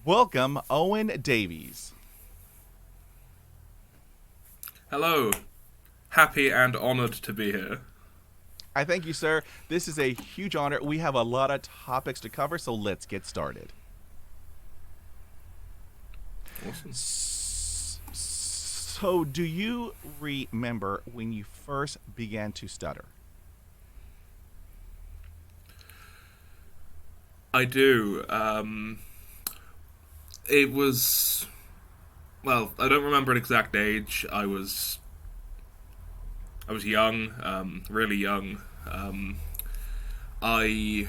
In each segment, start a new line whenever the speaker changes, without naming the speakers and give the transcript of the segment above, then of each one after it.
Welcome, Owen Davies.
Hello. Happy and honoured to be here.
I thank you, sir. This is a huge honor. We have a lot of topics to cover, so let's get started.
Awesome.
So, do you remember when you first began to stutter?
I do. It was. Well, I don't remember an exact age. I was young, really young. I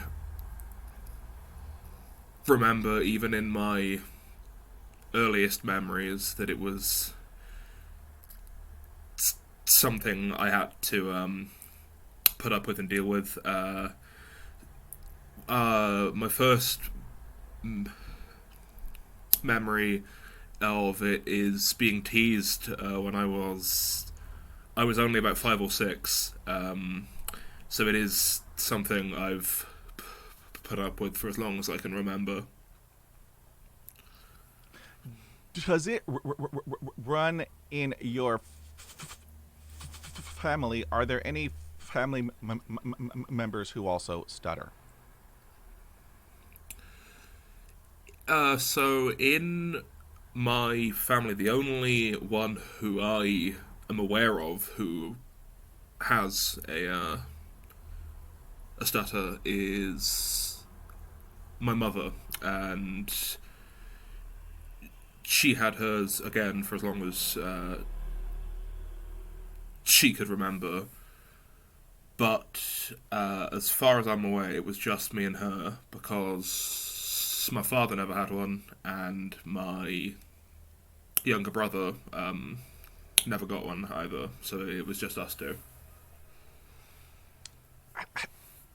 remember even in my earliest memories that it was something I had to put up with and deal with. My first memory of it is being teased when I was only about 5 or 6. So it is something I've put up with for as long as I can remember.
Does it run in your family? Are there any family members who also stutter?
So in my family, the only one who I am aware of who has a stutter is my mother, and she had hers again for as long as she could remember. But as far as I'm aware, it was just me and her because my father never had one, and my younger brother never got one either. So it was just us two.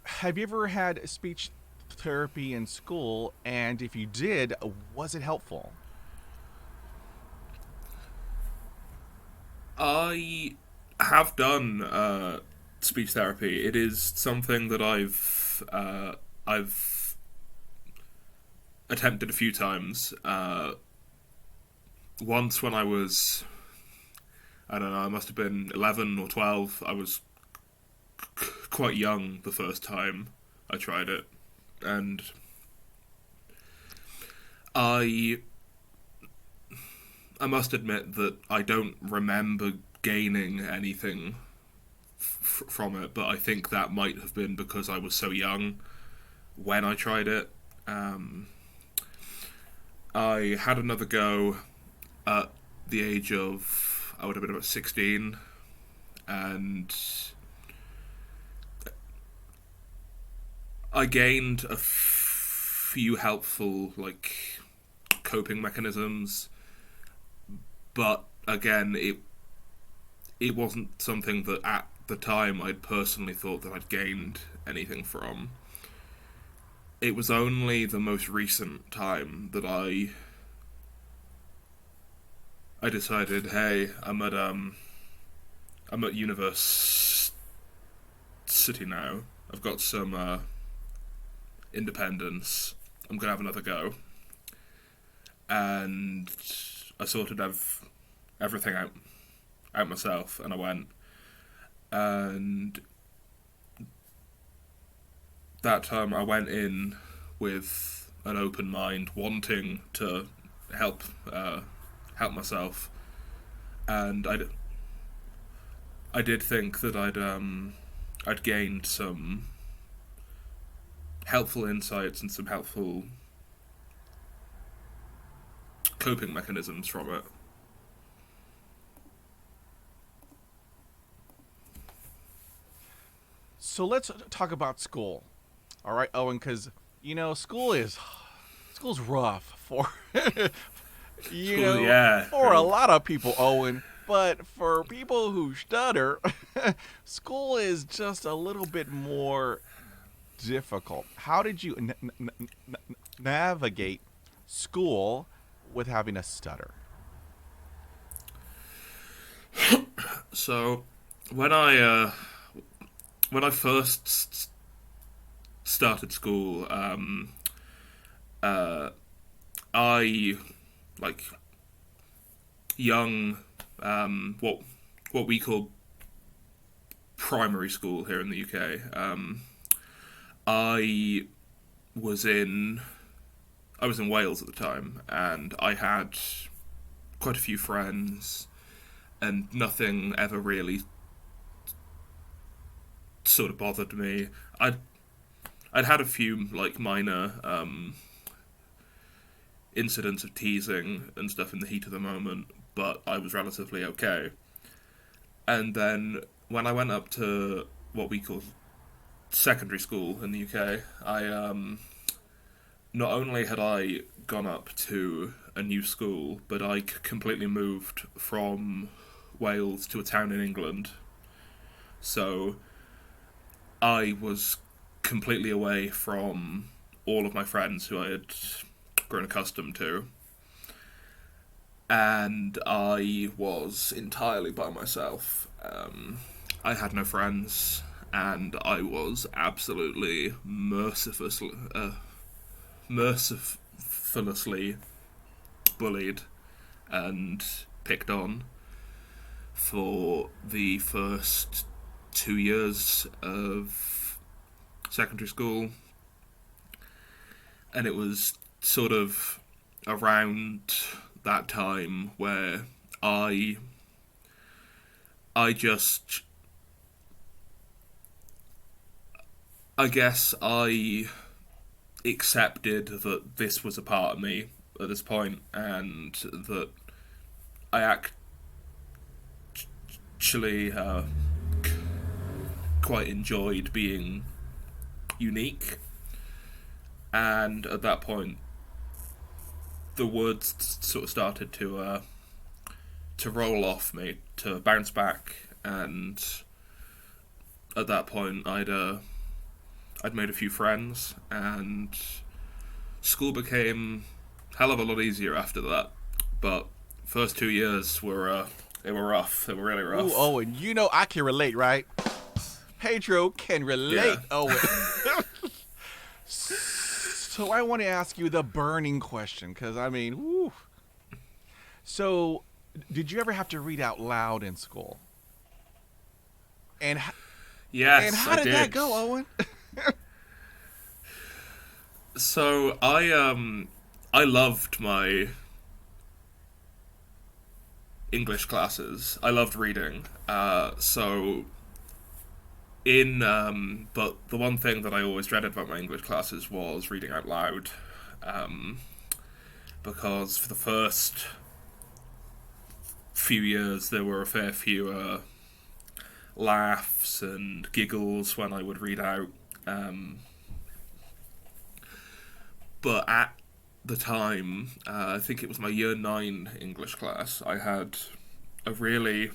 Have you ever had speech therapy in school? And if you did, was it helpful?
I have done speech therapy. It is something that I've attempted a few times. Once when I was, I don't know, I must have been 11 or 12. I was quite young the first time I tried it, and I I must admit that I don't remember gaining anything from it, but I think that might have been because I was so young when I tried it. Um, I had another go at the age of, I would have been about 16, and I gained a few helpful, coping mechanisms, but again, it wasn't something that at the time I'd personally thought that I'd gained anything from. It was only the most recent time that I decided, hey, I'm at university now. I've got some independence. I'm gonna have another go, and I sorted everything out myself, and I went. And that time I went in with an open mind, wanting to help help myself, and I did think that I'd gained some helpful insights and some helpful coping mechanisms from it.
So let's talk about school. All right, Owen, because school's rough for
School, yeah,
for a lot of people, Owen. But for people who stutter, school is just a little bit more difficult. How did you navigate school with having a stutter?
So when I first started school, uh, I like young, what we call primary school here in the UK. I was in I was in Wales at the time, and I had quite a few friends, and nothing ever really sort of bothered me. I'd had a few like minor incidents of teasing and stuff in the heat of the moment, but I was relatively okay. And then when I went up to what we call secondary school in the UK, I not only had I gone up to a new school, but I completely moved from Wales to a town in England. So I was completely away from all of my friends who I had grown accustomed to. And I was entirely by myself. I had no friends, and I was absolutely mercilessly bullied and picked on for the first 2 years of secondary school. And it was sort of around that time where I just I guess I accepted that this was a part of me at this point, and that I actually quite enjoyed being unique. And at that point, the words sort of started to roll off me, to bounce back, and at that point, I'd made a few friends, and school became a hell of a lot easier after that. But first 2 years were they were rough. They were really rough.
Ooh, Owen, you know I can relate, right? Pedro can relate,
Yeah.
Owen. So I want to ask you the burning question, because I mean, whew. So, did you ever have to read out loud in school? And
Yes,
and how
I
did
did.
that go, Owen?
So I loved my English classes. I loved reading. So in but the one thing that I always dreaded about my English classes was reading out loud, um, because for the first few years there were a fair few laughs and giggles when I would read out. Um, but at the time, I think it was my year 9 English class, I had a really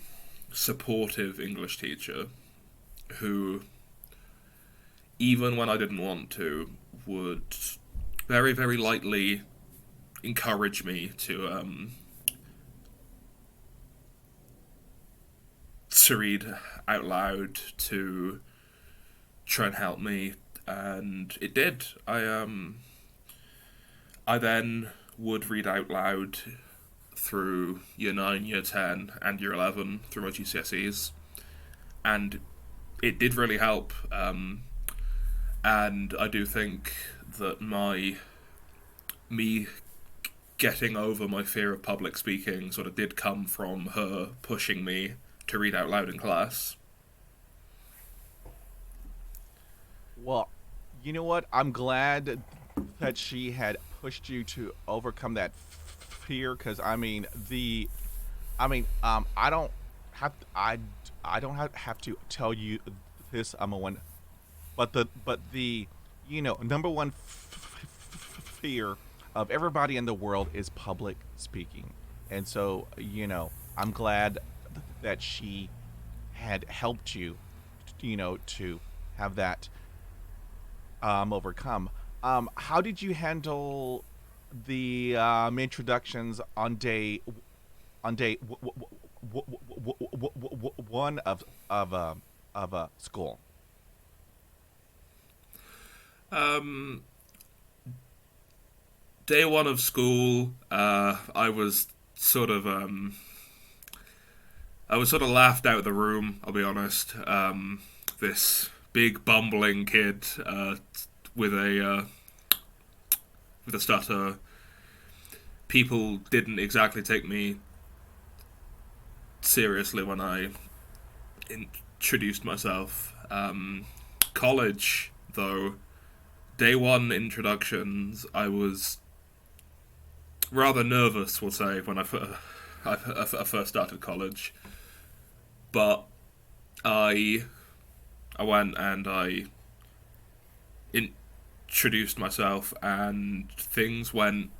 supportive English teacher who, even when I didn't want to, would very, very lightly encourage me to read out loud, to try and help me, and it did. I then would read out loud through year 9, year 10, and year 11 through my GCSEs, and it did really help. And I do think that me getting over my fear of public speaking sort of did come from her pushing me to read out loud in class.
Well, you know what? I'm glad that she had pushed you to overcome that fear, because I don't I don't have to tell you this, Owen, but the number one fear of everybody in the world is public speaking, and so I'm glad that she had helped you, to have that overcome. How did you handle the introductions on day one of school?
Um, day one of school, I was sort of laughed out of the room. I'll be honest. This big bumbling kid with a with a stutter. People didn't exactly take me seriously when I introduced myself. College, though, day one introductions, I was rather nervous, we'll say, when I first started college. But I went and I introduced myself, and things went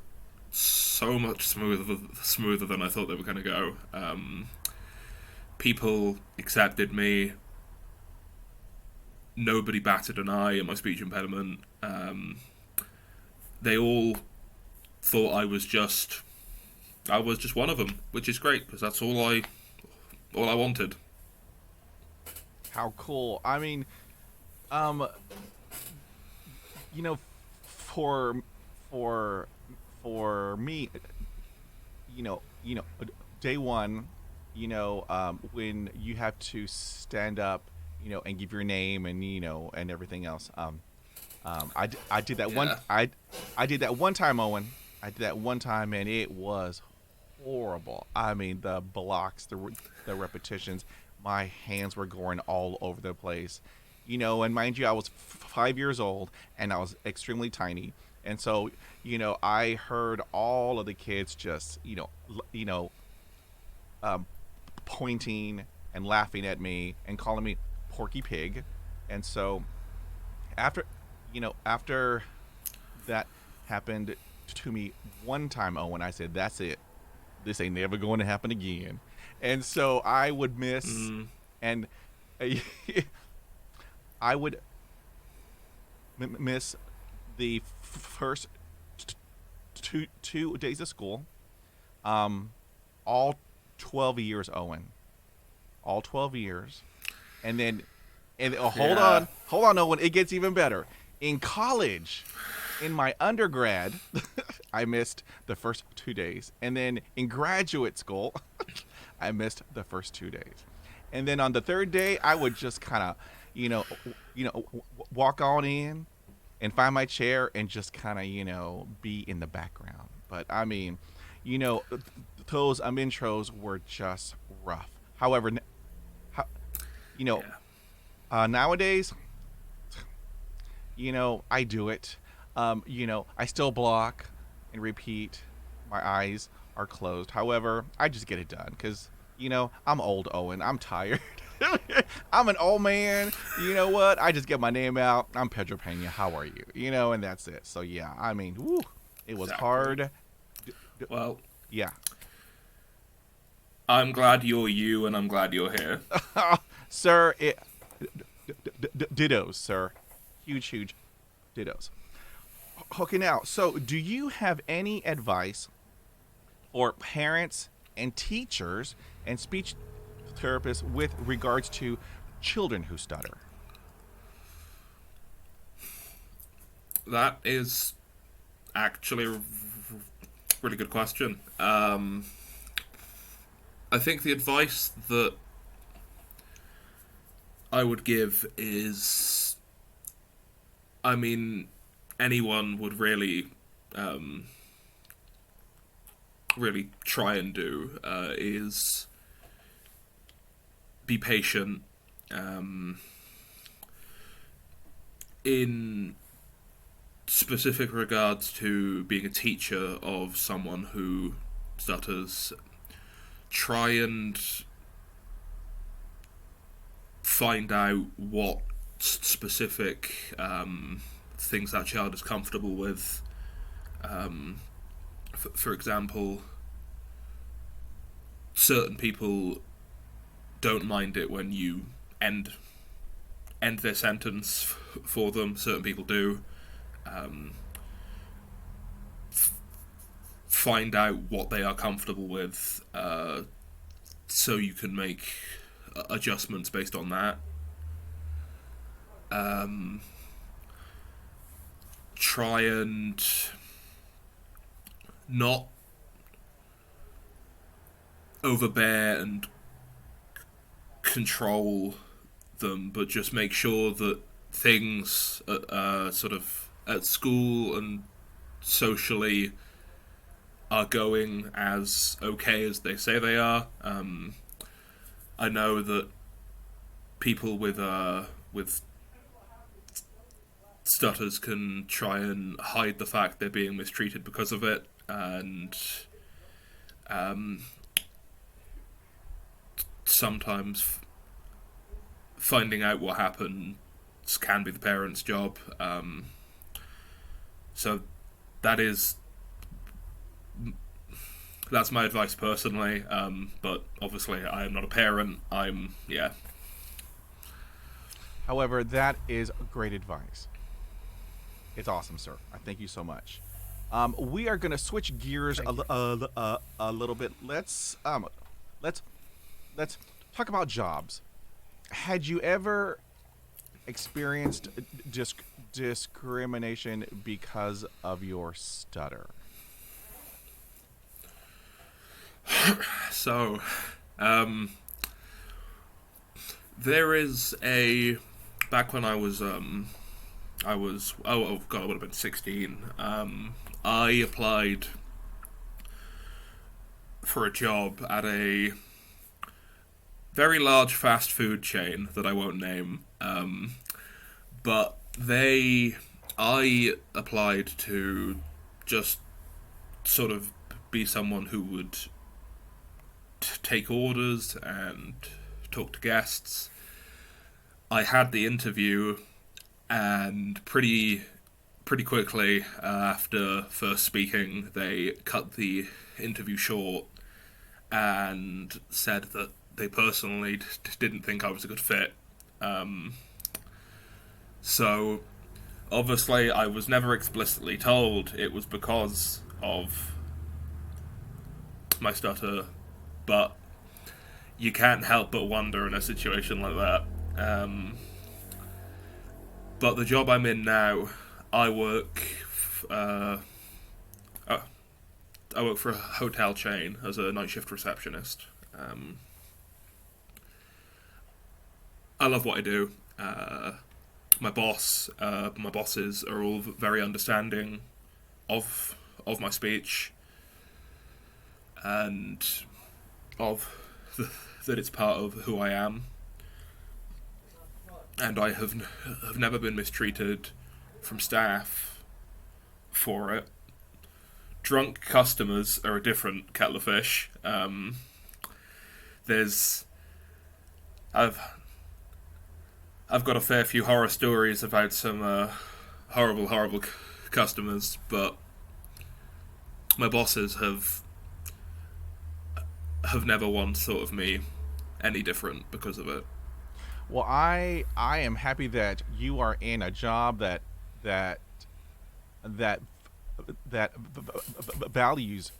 so much smoother than I thought they were going to go. People accepted me. Nobody batted an eye at my speech impediment. They all thought I was just one of them, which is great because that's all I wanted.
How cool. I mean, um, you know, for for for me, day one, when you have to stand up, and give your name and and everything else. I did that one.
Yeah,
I did that one time, Owen. I did that one time, and it was horrible. I mean, the blocks, the repetitions. My hands were going all over the place. And mind you, I was 5 years old, and I was extremely tiny, and so I heard all of the kids just um, pointing and laughing at me and calling me Porky Pig, and so after after that happened to me one time, Owen, I said, "That's it. This ain't never going to happen again." And so I would miss,
mm,
and I would miss the first two days of school, um, all 12 years, Owen, all 12 years, and then
yeah.
hold on, Owen, it gets even better. In college, in my undergrad, I missed the first 2 days, and then in graduate school, I missed the first 2 days, and then on the third day, I would just kind of, walk on in and find my chair and just kind of, be in the background. But I mean, you know, those intros were just rough. However, ho- you know,
Yeah.
nowadays, I do it. I still block and repeat. My eyes are closed. However, I just get it done because, I'm old, Owen. I'm tired. I'm an old man. You know what? I just get my name out. I'm Pedro Pena. How are you? And that's it. So, yeah, I mean, woo, it was
Exactly.
hard. D-
Well,
yeah.
I'm glad you're you, and I'm glad you're here.
Sir, dittos, sir. Huge, huge dittos. Okay, now, so do you have any advice for parents and teachers and speech therapists with regards to children who stutter?
That is actually a really good question. I think the advice that I would give is, I mean, anyone would um, really try and do is be patient. Um, in specific regards to being a teacher of someone who stutters, try and find out what specific things that child is comfortable with. Um, for example, certain people don't mind it when you end their sentence for them. Certain people do. Um, find out what they are comfortable with, so you can make adjustments based on that. Um, try and not overbear and control them, but just make sure that things sort of at school and socially are going as okay as they say they are. I know that people with stutters can try and hide the fact they're being mistreated because of it, and sometimes finding out what happened can be the parents' job. So that's my advice personally. But obviously, I am not a parent.
However, that is great advice. It's awesome, sir. I thank you so much. We are going to switch gears a little bit. Let's talk about jobs. Had you ever experienced discrimination because of your stutter?
So, there is a back when I was oh god, I would have been 16. I applied for a job at a very large fast food chain that I won't name. But I applied to just sort of be someone who would take orders and talk to guests. I had the interview, and pretty quickly after first speaking, they cut the interview short and said that they personally didn't think I was a good fit. So obviously I was never explicitly told it was because of my stutter, but you can't help but wonder in a situation like that. But the job I'm in now, I work for a hotel chain as a night shift receptionist. I love what I do. My bosses are all very understanding of my speech and that it's part of who I am. And I have never been mistreated from staff for it. Drunk customers are a different kettle of fish. I've got a fair few horror stories about some horrible customers, but my bosses have never once thought of me any different because of it.
Well, I am happy that you are in a job that that values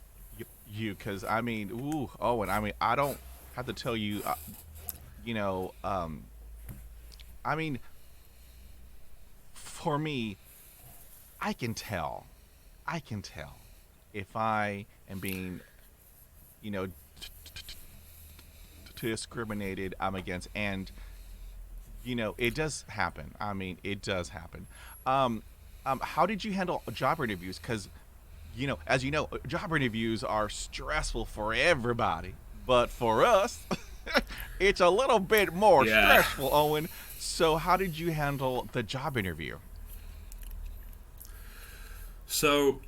you, because I mean, ooh, Owen, I mean, I don't have to tell you, you know, I mean, for me, I can tell, if I am being, you know, discriminated against, and you know, it does happen. I mean, it does happen. How did you handle job interviews? Because, you know, as you know, job interviews are stressful for everybody, but for us, it's a little bit more stressful, Owen. So, how did you handle the job interview?
So,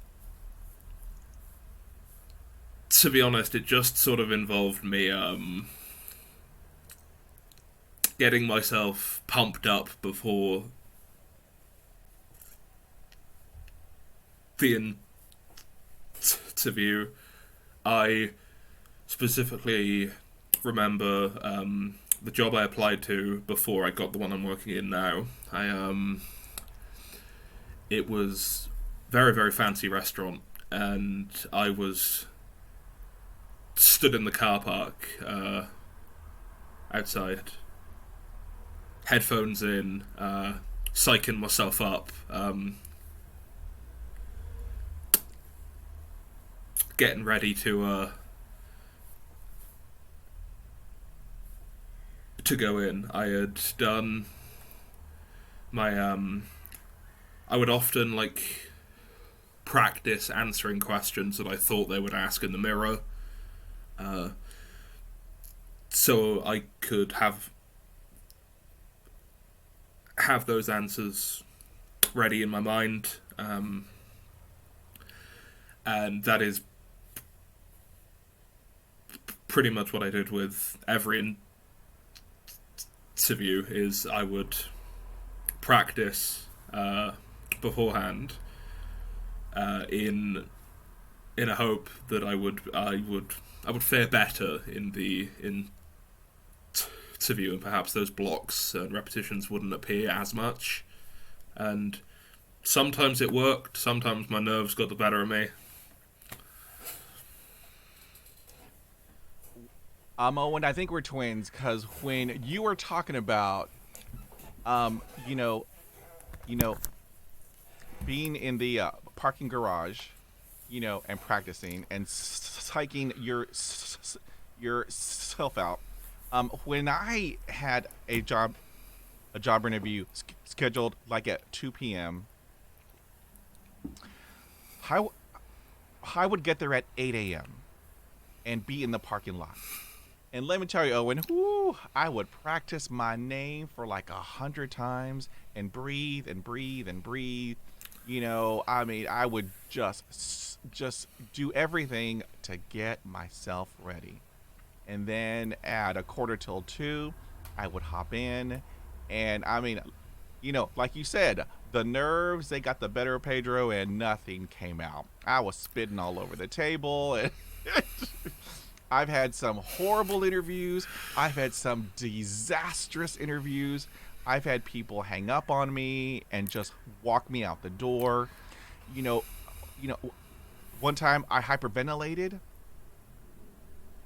to be honest, it just sort of involved me getting myself pumped up before the interview. I specifically remember the job I applied to before I got the one I'm working in now. It was very fancy restaurant, and I was stood in the car park outside, headphones in, psyching myself up. getting ready to go in, I had done my I would often like practice answering questions that I thought they would ask in the mirror, so I could have those answers ready in my mind, and that is pretty much what I did with every interview. Is I would practice beforehand, in a hope that I would fare better in the interview, and perhaps those blocks and repetitions wouldn't appear as much. And sometimes it worked. Sometimes my nerves got the better of me.
Owen, I think we're twins because when you were talking about, um, you know, you know, being in the parking garage, and practicing and psyching yourself out. When I had a job interview scheduled like at 2 p.m., I, w- I would get there at 8 a.m. and be in the parking lot. And let me tell you, Owen, I would practice my name for like 100 times and breathe and breathe and breathe. I would just do everything to get myself ready. And then at a quarter till 2, I would hop in. And like you said, the nerves, they got the better of Pedro and nothing came out. I was spitting all over the table. And I've had some horrible interviews. I've had some disastrous interviews. I've had people hang up on me and just walk me out the door. You know, you know, one time I hyperventilated,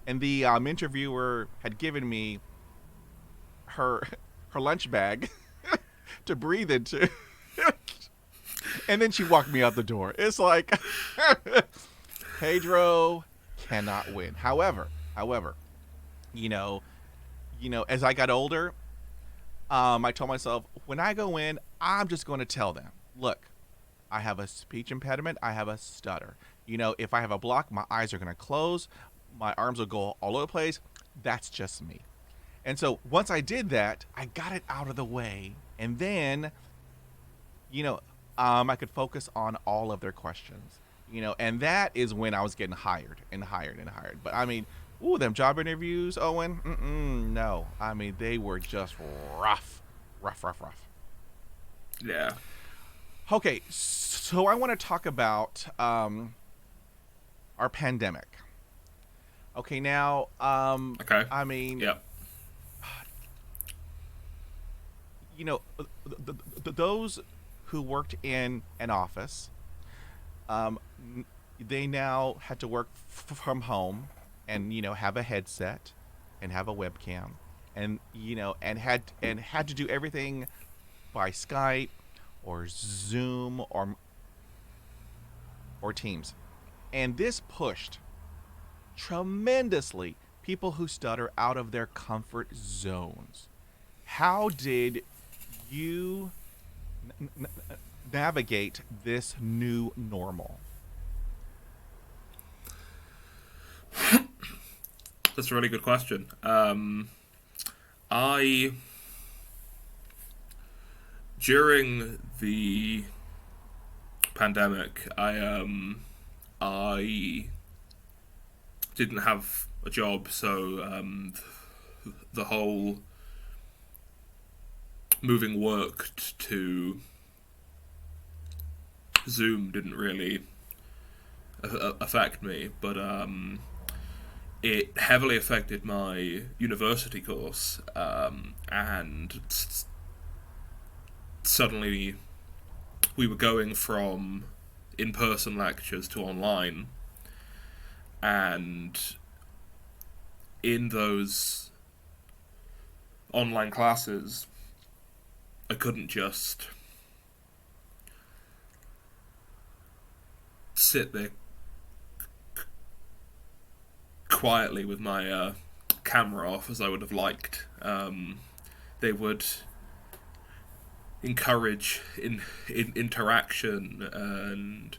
and the interviewer had given me her her lunch bag to breathe into, and then she walked me out the door. It's like Pedro cannot win. However, you know, as I got older, I told myself when I go in, I'm just going to tell them, look, I have a speech impediment. I have a stutter. If I have a block, my eyes are going to close. My arms will go all over the place. That's just me. And so once I did that, I got it out of the way. And then, I could focus on all of their questions. And that is when I was getting hired and hired and hired. But them job interviews, Owen, no. They were just rough, rough, rough, rough.
Yeah.
Okay, so I want to talk about our pandemic. Okay, now,
Okay. Yep.
Those who worked in an office, um, they now had to work from home and have a headset and have a webcam and had to do everything by Skype or Zoom or Teams. And this pushed tremendously people who stutter out of their comfort zones. How did you navigate this new normal?
That's a really good question. I During the pandemic, I didn't have a job, so the whole moving work to Zoom didn't really affect me, but it heavily affected my university course, and suddenly we were going from in-person lectures to online, and in those online classes I couldn't just sit there quietly with my camera off as I would have liked. They would encourage interaction and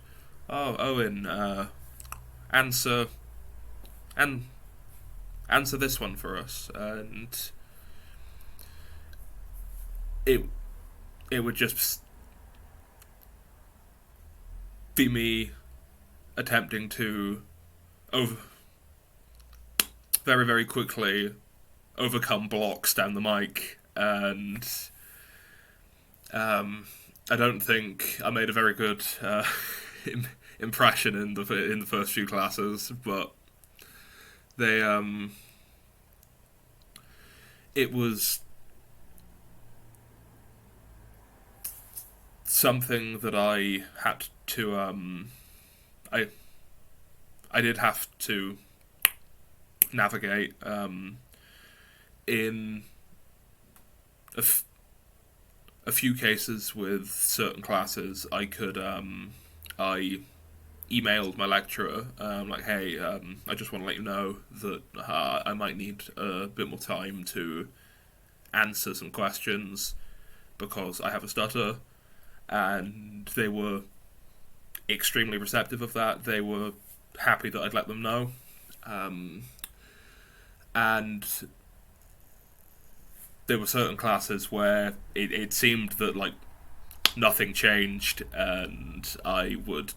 Owen, answer this one for us, and it would just be me attempting to very, very quickly overcome blocks down the mic, and I don't think I made a very good impression in the first few classes, but they it was something that I had to I did have to navigate in a few cases with certain classes. I emailed my lecturer, like, hey, I just want to let you know that I might need a bit more time to answer some questions because I have a stutter, and they were extremely receptive of that. They were happy that I'd let them know, and there were certain classes where it seemed that like nothing changed, and I would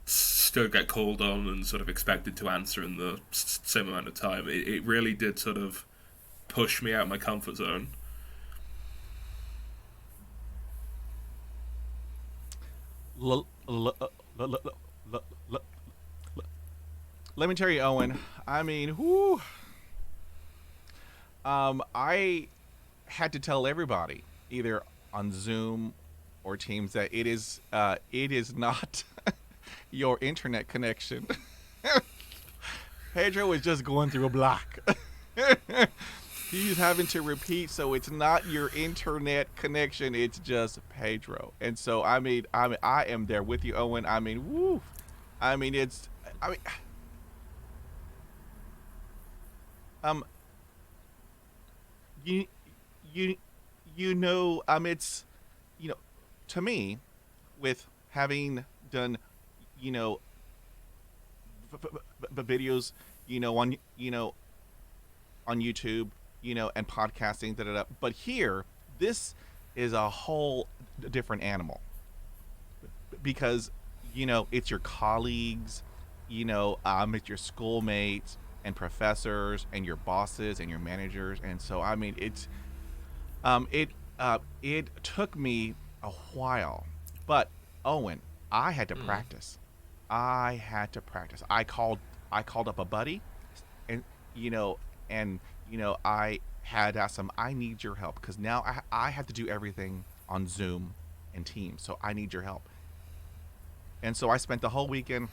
still get called on and sort of expected to answer in the same amount of time. It really did sort of push me out of my comfort zone.
Let me tell you, Owen. I mean, whoo. I had to tell everybody, either on Zoom or Teams, that it is not your internet connection. Pedro is just going through a block. He's having to repeat, so it's not your internet connection, it's just Pedro. And so I am there with you, Owen. I mean, woo. I mean, it's, to me, with having done, videos, on YouTube, and podcasting, but here, this is a whole different animal, because, it's your colleagues, it's your schoolmates and professors and your bosses and your managers. And so, I mean, it took me a while, but Owen, I had to practice. I called up a buddy, and I had asked him, I need your help, because now I have to do everything on Zoom and Teams, so I need your help. And so I spent the whole weekend,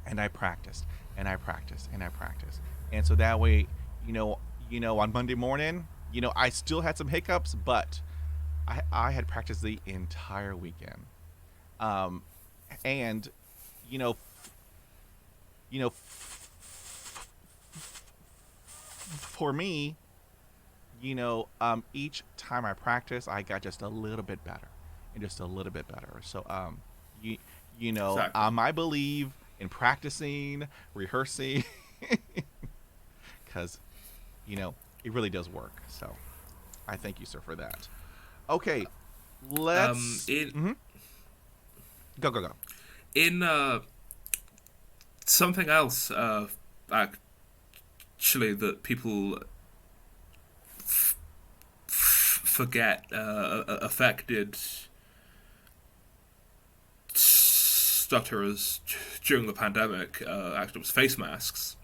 and I practiced, and I practiced, and I practiced. And so that way, on Monday morning, I still had some hiccups, but I had practiced the entire weekend. And, for me, each time I practice, I got just a little bit better, and just a little bit better. So, exactly. I believe in practicing, rehearsing, because, it really does work. So, I thank you, sir, for that. Okay, let's... Go.
In something else, actually, that people forget affected stutterers during the pandemic, actually, was face masks.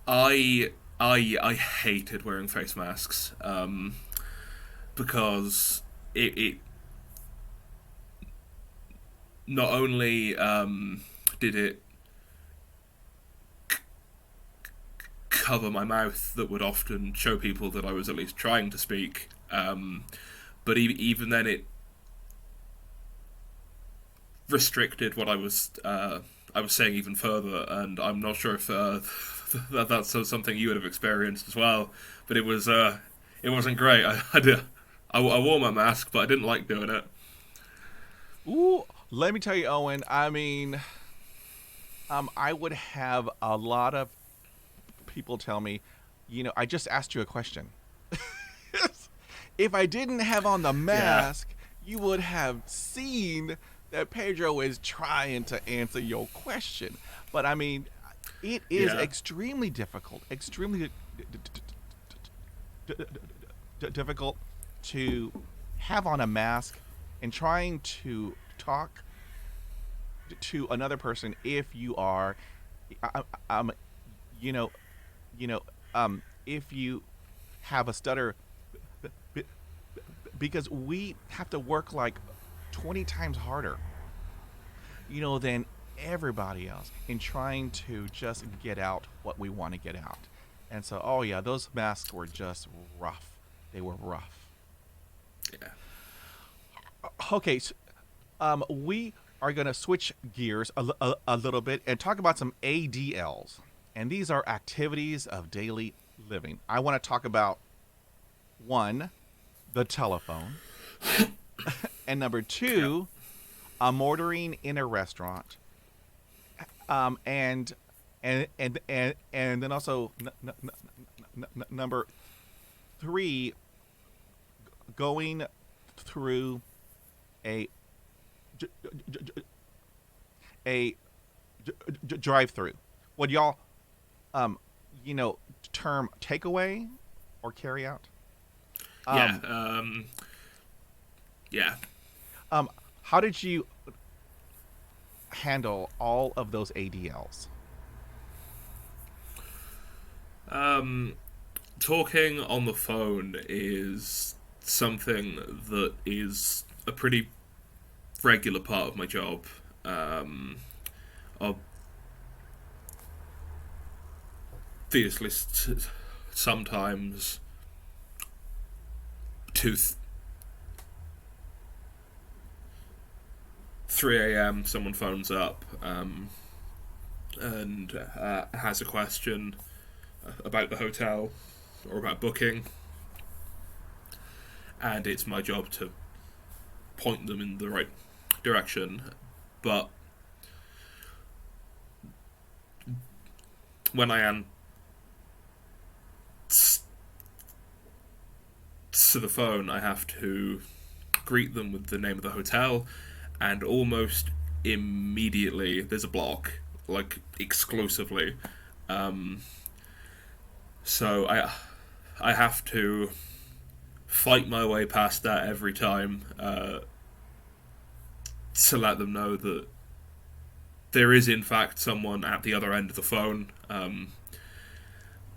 I hated wearing face masks, because it not only did it cover my mouth, that would often show people that I was at least trying to speak, but even then it restricted what I was I was saying even further, and I'm not sure if that's something you would have experienced as well. But it wasn't great. I wore my mask, but I didn't like doing it.
Ooh, let me tell you, Owen. I mean, I would have a lot of people tell me, I just asked you a question. If I didn't have on the
Yeah,
mask, you would have seen that Pedro is trying to answer your question. But I mean, it is
yeah,
extremely difficult, extremely difficult to have on a mask and trying to talk to another person if you are, um, you know, you know, if you have a stutter, because we have to work like 20 times harder, than everybody else in trying to just get out what we want to get out. And so, oh yeah, those masks were just rough. They were rough.
yeah,
Okay, so, we are going to switch gears a little bit and talk about some ADLs. And these are activities of daily living. I want to talk about one, the telephone, and number
yeah,
two, ordering in a restaurant, and then also number three, going through a a drive-through. Would y'all, um, term takeaway or carry out?
yeah,
Um,
yeah.
um, how did you handle all of those ADLs?
Um, Talking on the phone is something that is a pretty regular part of my job. Um, Obviously, sometimes two 3 a.m. someone phones up and has a question about the hotel or about booking, and it's my job to point them in the right direction. But when I answer the phone, I have to greet them with the name of the hotel, and almost immediately there's a block, like exclusively. Um, so I have to fight my way past that every time to let them know that there is in fact someone at the other end of the phone.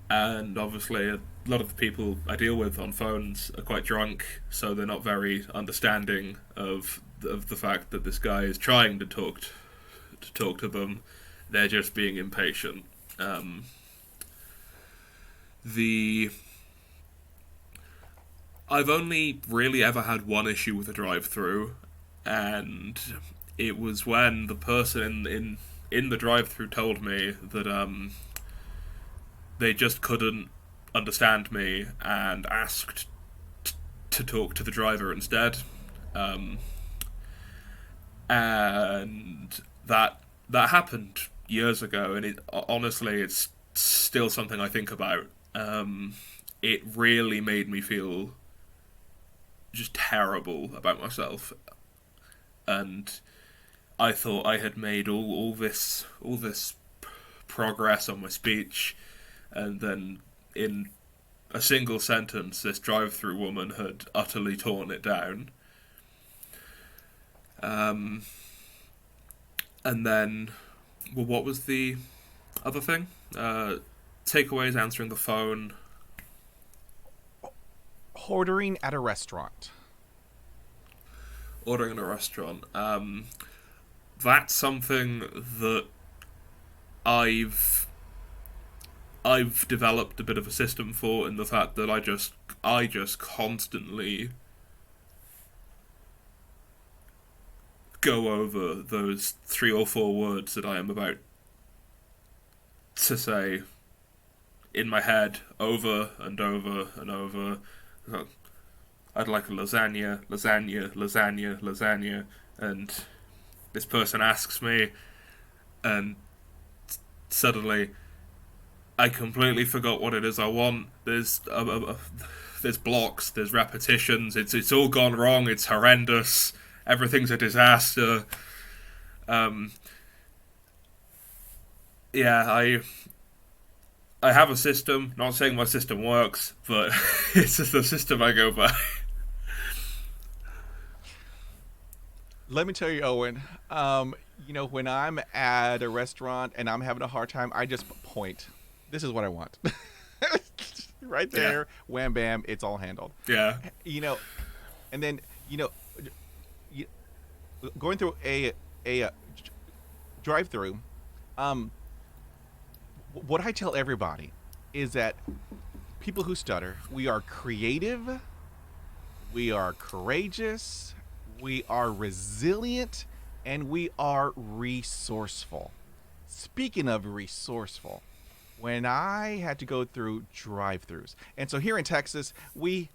And obviously, a lot of the people I deal with on phones are quite drunk, so they're not very understanding of the fact that this guy is trying to talk to them. They're just being impatient. The I've only really ever had one issue with a drive-through, and it was when the person in the drive-through told me that they just couldn't understand me and asked to talk to the driver instead. Um, and that happened years ago, and honestly, it's still something I think about. It really made me feel just terrible about myself, and I thought I had made all this progress on my speech, and then in a single sentence, this drive-through woman had utterly torn it down. Um, and then, well, what was the other thing? Takeaways, answering the phone.
Ordering at a restaurant.
Ordering in a restaurant. That's something that I've I've developed a bit of a system for, in the fact that I just constantly go over those 3 or 4 words that I am about to say in my head over and over and over. I'd like a lasagna, lasagna, lasagna, lasagna, and this person asks me, and suddenly I completely forgot what it is I want. There's blocks, there's repetitions. It's all gone wrong. It's horrendous. Everything's a disaster. Yeah, I have a system. Not saying my system works, but it's just the system I go by.
Let me tell you, Owen. When I'm at a restaurant and I'm having a hard time, I just point. This is what I want. Right there, wham bam, it's all handled.
Yeah.
And then you, going through a drive-through. What I tell everybody is that people who stutter, we are creative, we are courageous, we are resilient, and we are resourceful. Speaking of resourceful, when I had to go through drive-throughs, and so here in Texas, we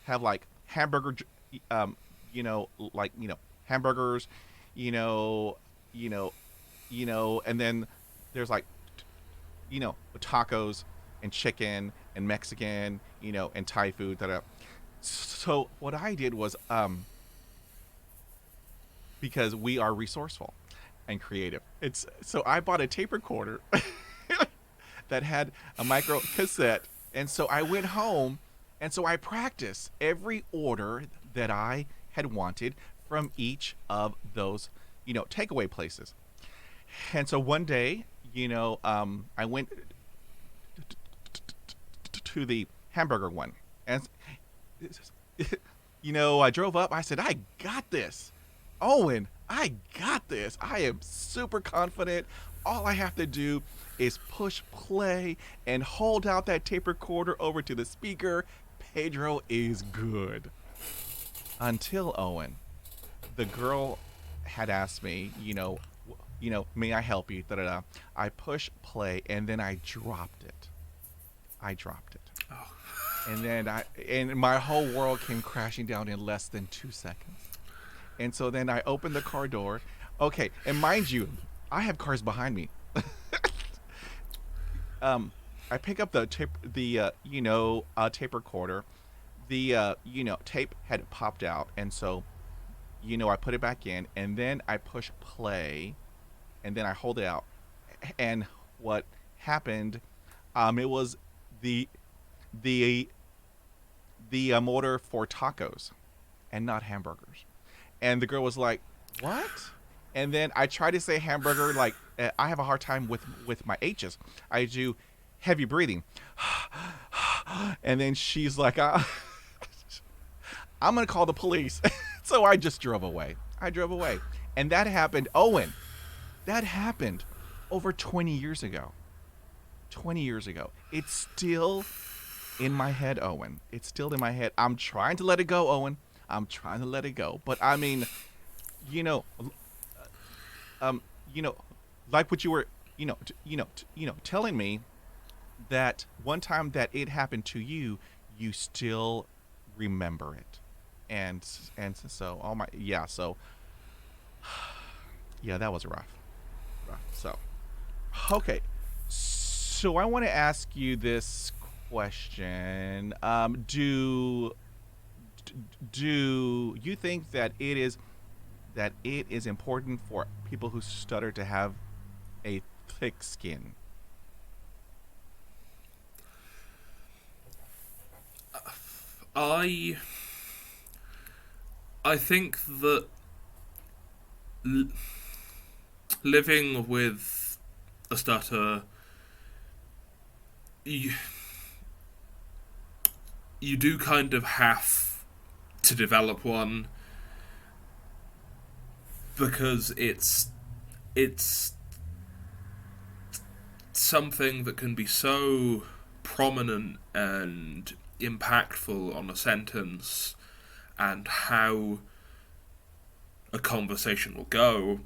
have like hamburger, hamburgers, and then there's like, tacos and chicken and Mexican, and Thai food. So what I did was, because we are resourceful and creative, so I bought a tape recorder that had a micro cassette, and so I went home, and so I practiced every order that I had wanted from each of those, takeaway places. And so one day, I went to the hamburger one, and I drove up. I said, "I got this, Owen. I got this. I am super confident. All I have to do is push play and hold out that tape recorder over to the speaker. Pedro is good." Until, Owen, the girl had asked me, may I help you? Da da da. I push play, and then I dropped it.
Oh.
And then and my whole world came crashing down in less than 2 seconds. And so then I opened the car door. Okay, and mind you, I have cars behind me. I pick up the tape, tape recorder. The tape had popped out, and so, I put it back in, and then I push play, and then I hold it out. And what happened? It was the order for tacos, and not hamburgers. And the girl was like, "What?" And then I try to say hamburger, like, I have a hard time with my H's. I do heavy breathing. And then she's like, I'm going to call the police. So I just drove away. And that happened, Owen, that happened over 20 years ago. 20 years ago. It's still in my head, Owen. It's still in my head. I'm trying to let it go, Owen. I'm trying to let it go. But I mean, like what you were, telling me, that one time that it happened to you, you still remember it. And so, that was rough. So, okay. So I want to ask you this question. Do you think that it is important for people who stutter to have a thick skin?
I think that living with a stutter, you do kind of have to develop one, because it's something that can be so prominent and impactful on a sentence, and how a conversation will go,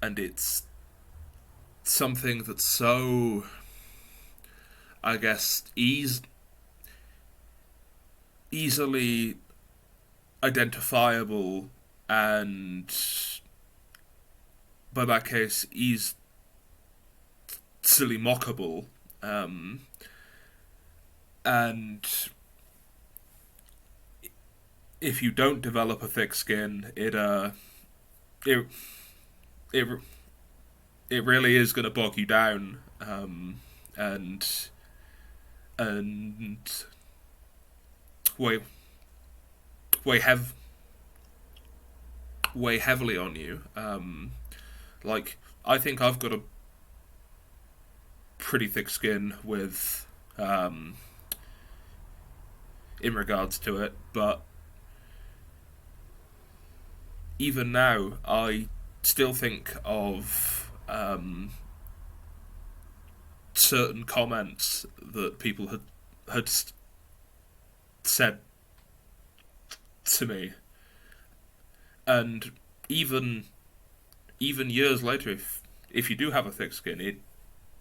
and it's something that's so, I guess, easily identifiable, and by that case, easily mockable, and if you don't develop a thick skin, it it it really is going to bog you down, and and weigh weigh hev weigh heavily on you. Like, I think I've got a pretty thick skin with in regards to it, but even now I still think of certain comments that people had said to me, and even years later, if you do have a thick skin,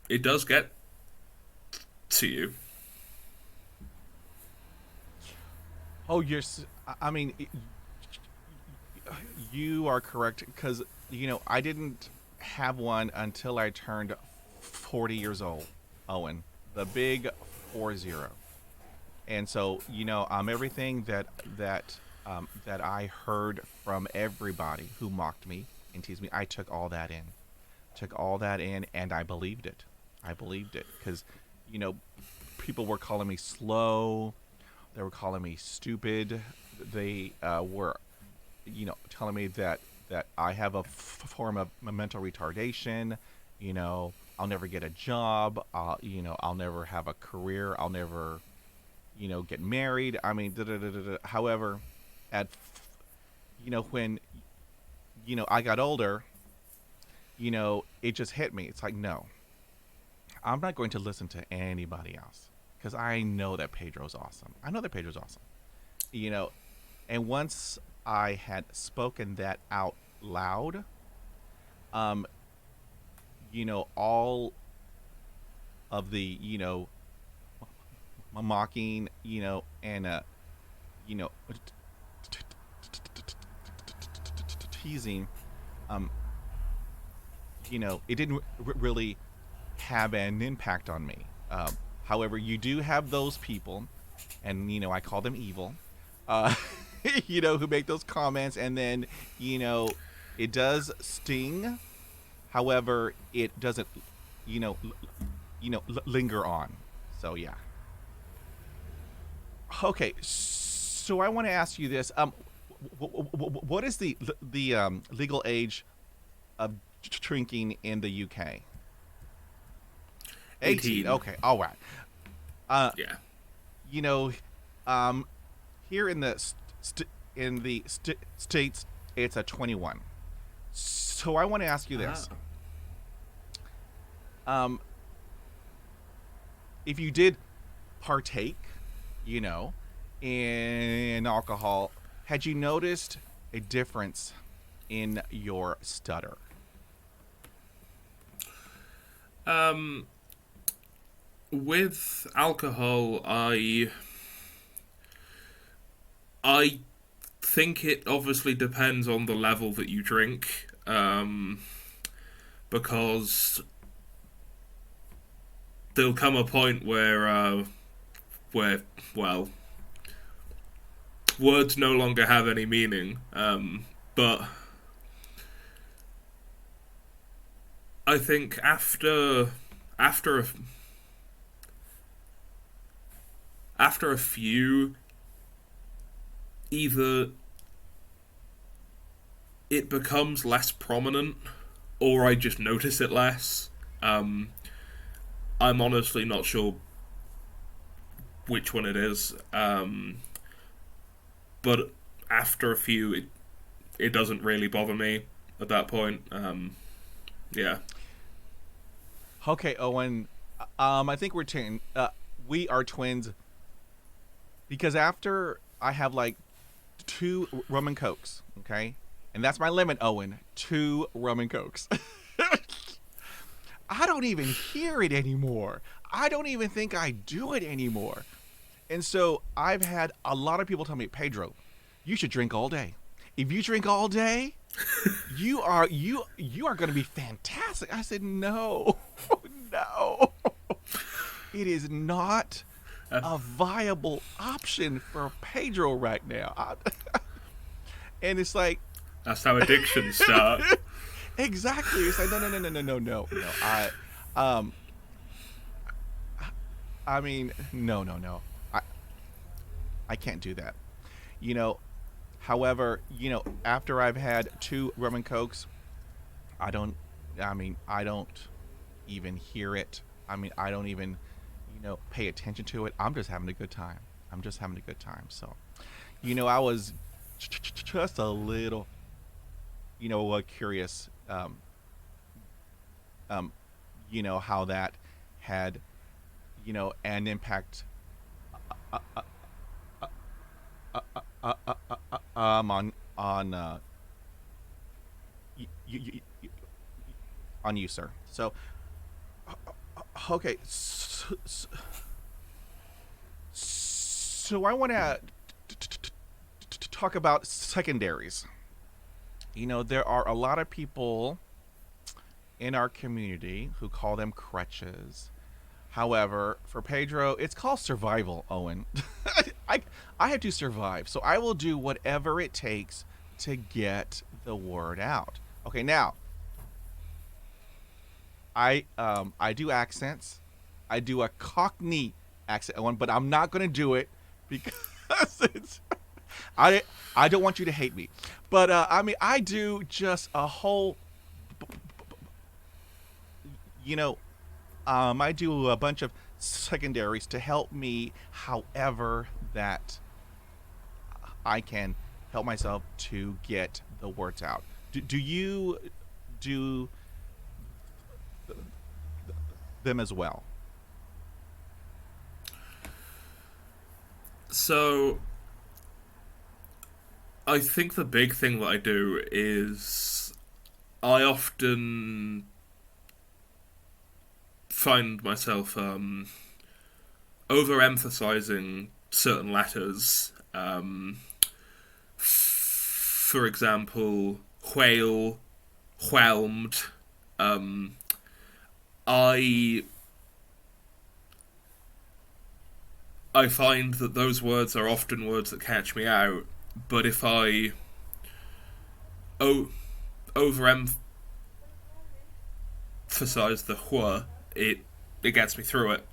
it does get to you.
Oh, I mean, you are correct, because I didn't have one until I turned 40 years old. Owen, the big 40, and so everything that I heard from everybody who mocked me and teased me, I took all that in, and I believed it. Because people were calling me slow, they were calling me stupid, they were telling me that I have a form of mental retardation. I'll never get a job. I'll never have a career. I'll never, get married. I mean, however, when, I got older, it just hit me. It's like, no, I'm not going to listen to anybody else, because I know that Pedro's awesome. And once I had spoken that out loud, all of the, mocking, and, teasing, it didn't really have an impact on me. However, you do have those people, and, I call them evil, who make those comments, and then, it does sting. However, it doesn't, linger on. So yeah. Okay, so I want to ask you this: what is the legal age of drinking in the UK? 18. Okay, all right.
Yeah.
Here in the states, it's a 21. So I want to ask you this: if you did partake, in alcohol, had you noticed a difference in your stutter?
With alcohol, I think it obviously depends on the level that you drink, because there'll come a point where well, words no longer have any meaning. But I think after a few, either it becomes less prominent, or I just notice it less. I'm honestly not sure which one it is. But after a few, it doesn't really bother me at that point. Yeah.
Okay, Owen. I think we are twins, because after I have like 2 rum and cokes, okay, and that's my limit, Owen. 2 rum and cokes. I don't even hear it anymore. I don't even think I do it anymore. And so I've had a lot of people tell me, Pedro, you should drink all day. If you drink all day, you are going to be fantastic. I said, no, no, it is not a viable option for Pedro right now. And it's like,
that's how addictions start.
exactly. It's like no. Um, I mean, no. I can't do that. You know, however, after I've had 2 rum and cokes, I don't. I mean, I don't even hear it. I mean, I don't even, pay attention to it. I'm just having a good time. So, I was just a little, curious. How that had, an impact on on you, sir. So, okay, so I want to talk about secondaries. There are a lot of people in our community who call them crutches. However, for Pedro, it's called survival, Owen. I have to survive, so I will do whatever it takes to get the word out. Okay, now I do accents. I do a Cockney accent, Owen, but I'm not going to do it because it's I don't want you to hate me. But I mean, I do just a whole, I do a bunch of secondaries to help me, however that I can help myself to get the words out. Do you do them as well?
So, I think the big thing that I do is I often find myself overemphasizing certain letters. For example, whale, whelmed. I find that those words are often words that catch me out, but if I overemphasize the wh, it gets me through it.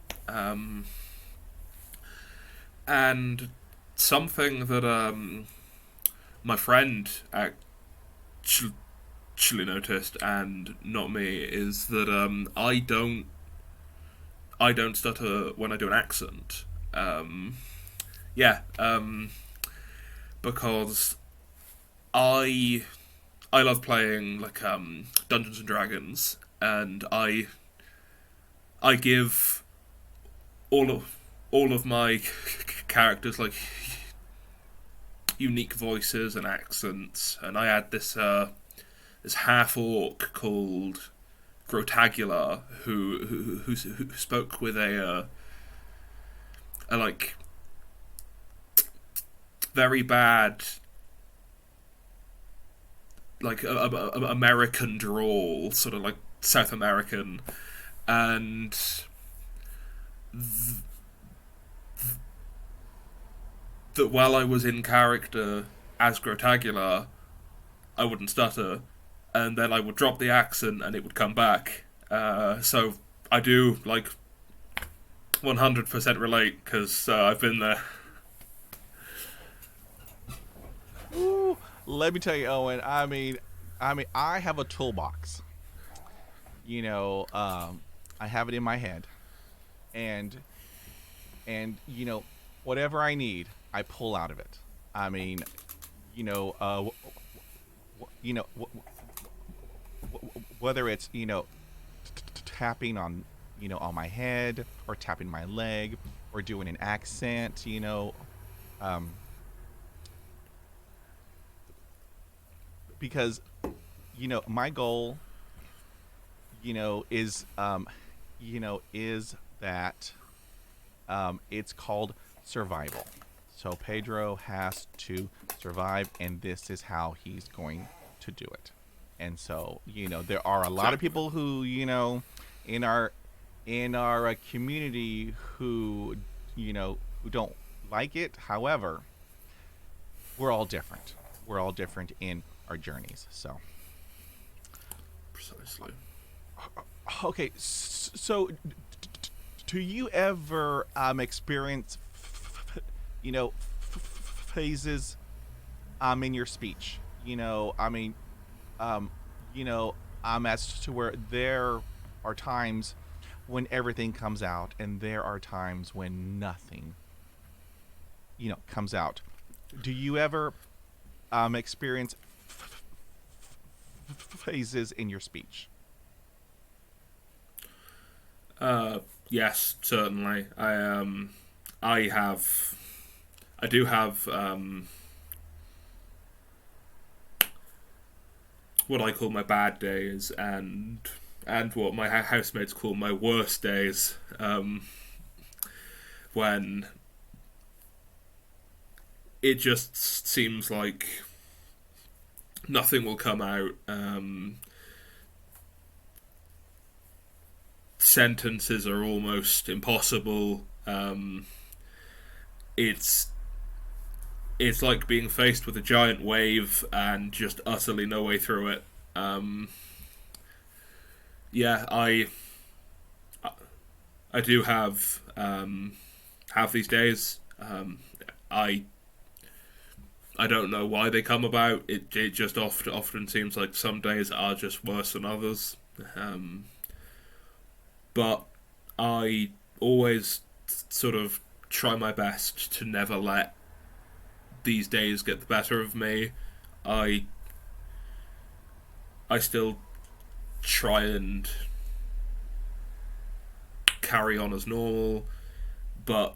And something that my friend actually noticed, and not me, is that I don't stutter when I do an accent. Because I love playing like Dungeons and Dragons, and I give all of my characters like unique voices and accents, and I had this half orc called Grotagular who spoke with a like very bad like American drawl, sort of like South American, and that while I was in character as Grotagular, I wouldn't stutter, and then I would drop the accent and it would come back. So I do like 100% relate, because I've been there.
Ooh, let me tell you, Owen. I mean, I have a toolbox. I have it in my head, and whatever I need, I pull out of it. I mean, whether it's tapping on on my head, or tapping my leg, or doing an accent, because my goal is is that it's called survival. So Pedro has to survive, and this is how he's going to do it. And so, there are a lot of people who, in our community who don't like it. However, we're all different. We're all different in our journeys. So,
Precisely.
okay. So, do you ever experience, phases in your speech? Um, as to where there are times when everything comes out, and there are times when nothing, comes out. Do you ever experience phases in your speech?
Yes, certainly. I have, I do have what I call my bad days, and what my housemates call my worst days. When it just seems like nothing will come out. Sentences are almost impossible. It's it's like being faced with a giant wave and just utterly no way through it. Yeah, I do have these days. I I don't know why they come about. It just often seems like some days are just worse than others. Um, but I always sort of try my best to never let these days get the better of me. I I still try and carry on as normal, but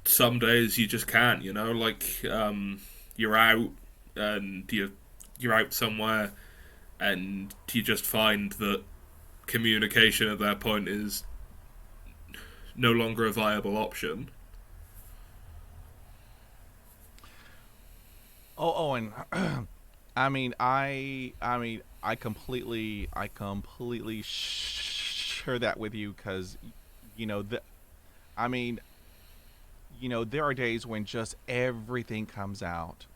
some days you just can't. Like you're out and you're out somewhere, and you just find that communication at that point is no longer a viable option.
Oh, Owen. I completely share that with you because, you know, the, I mean, there are days when just everything comes out,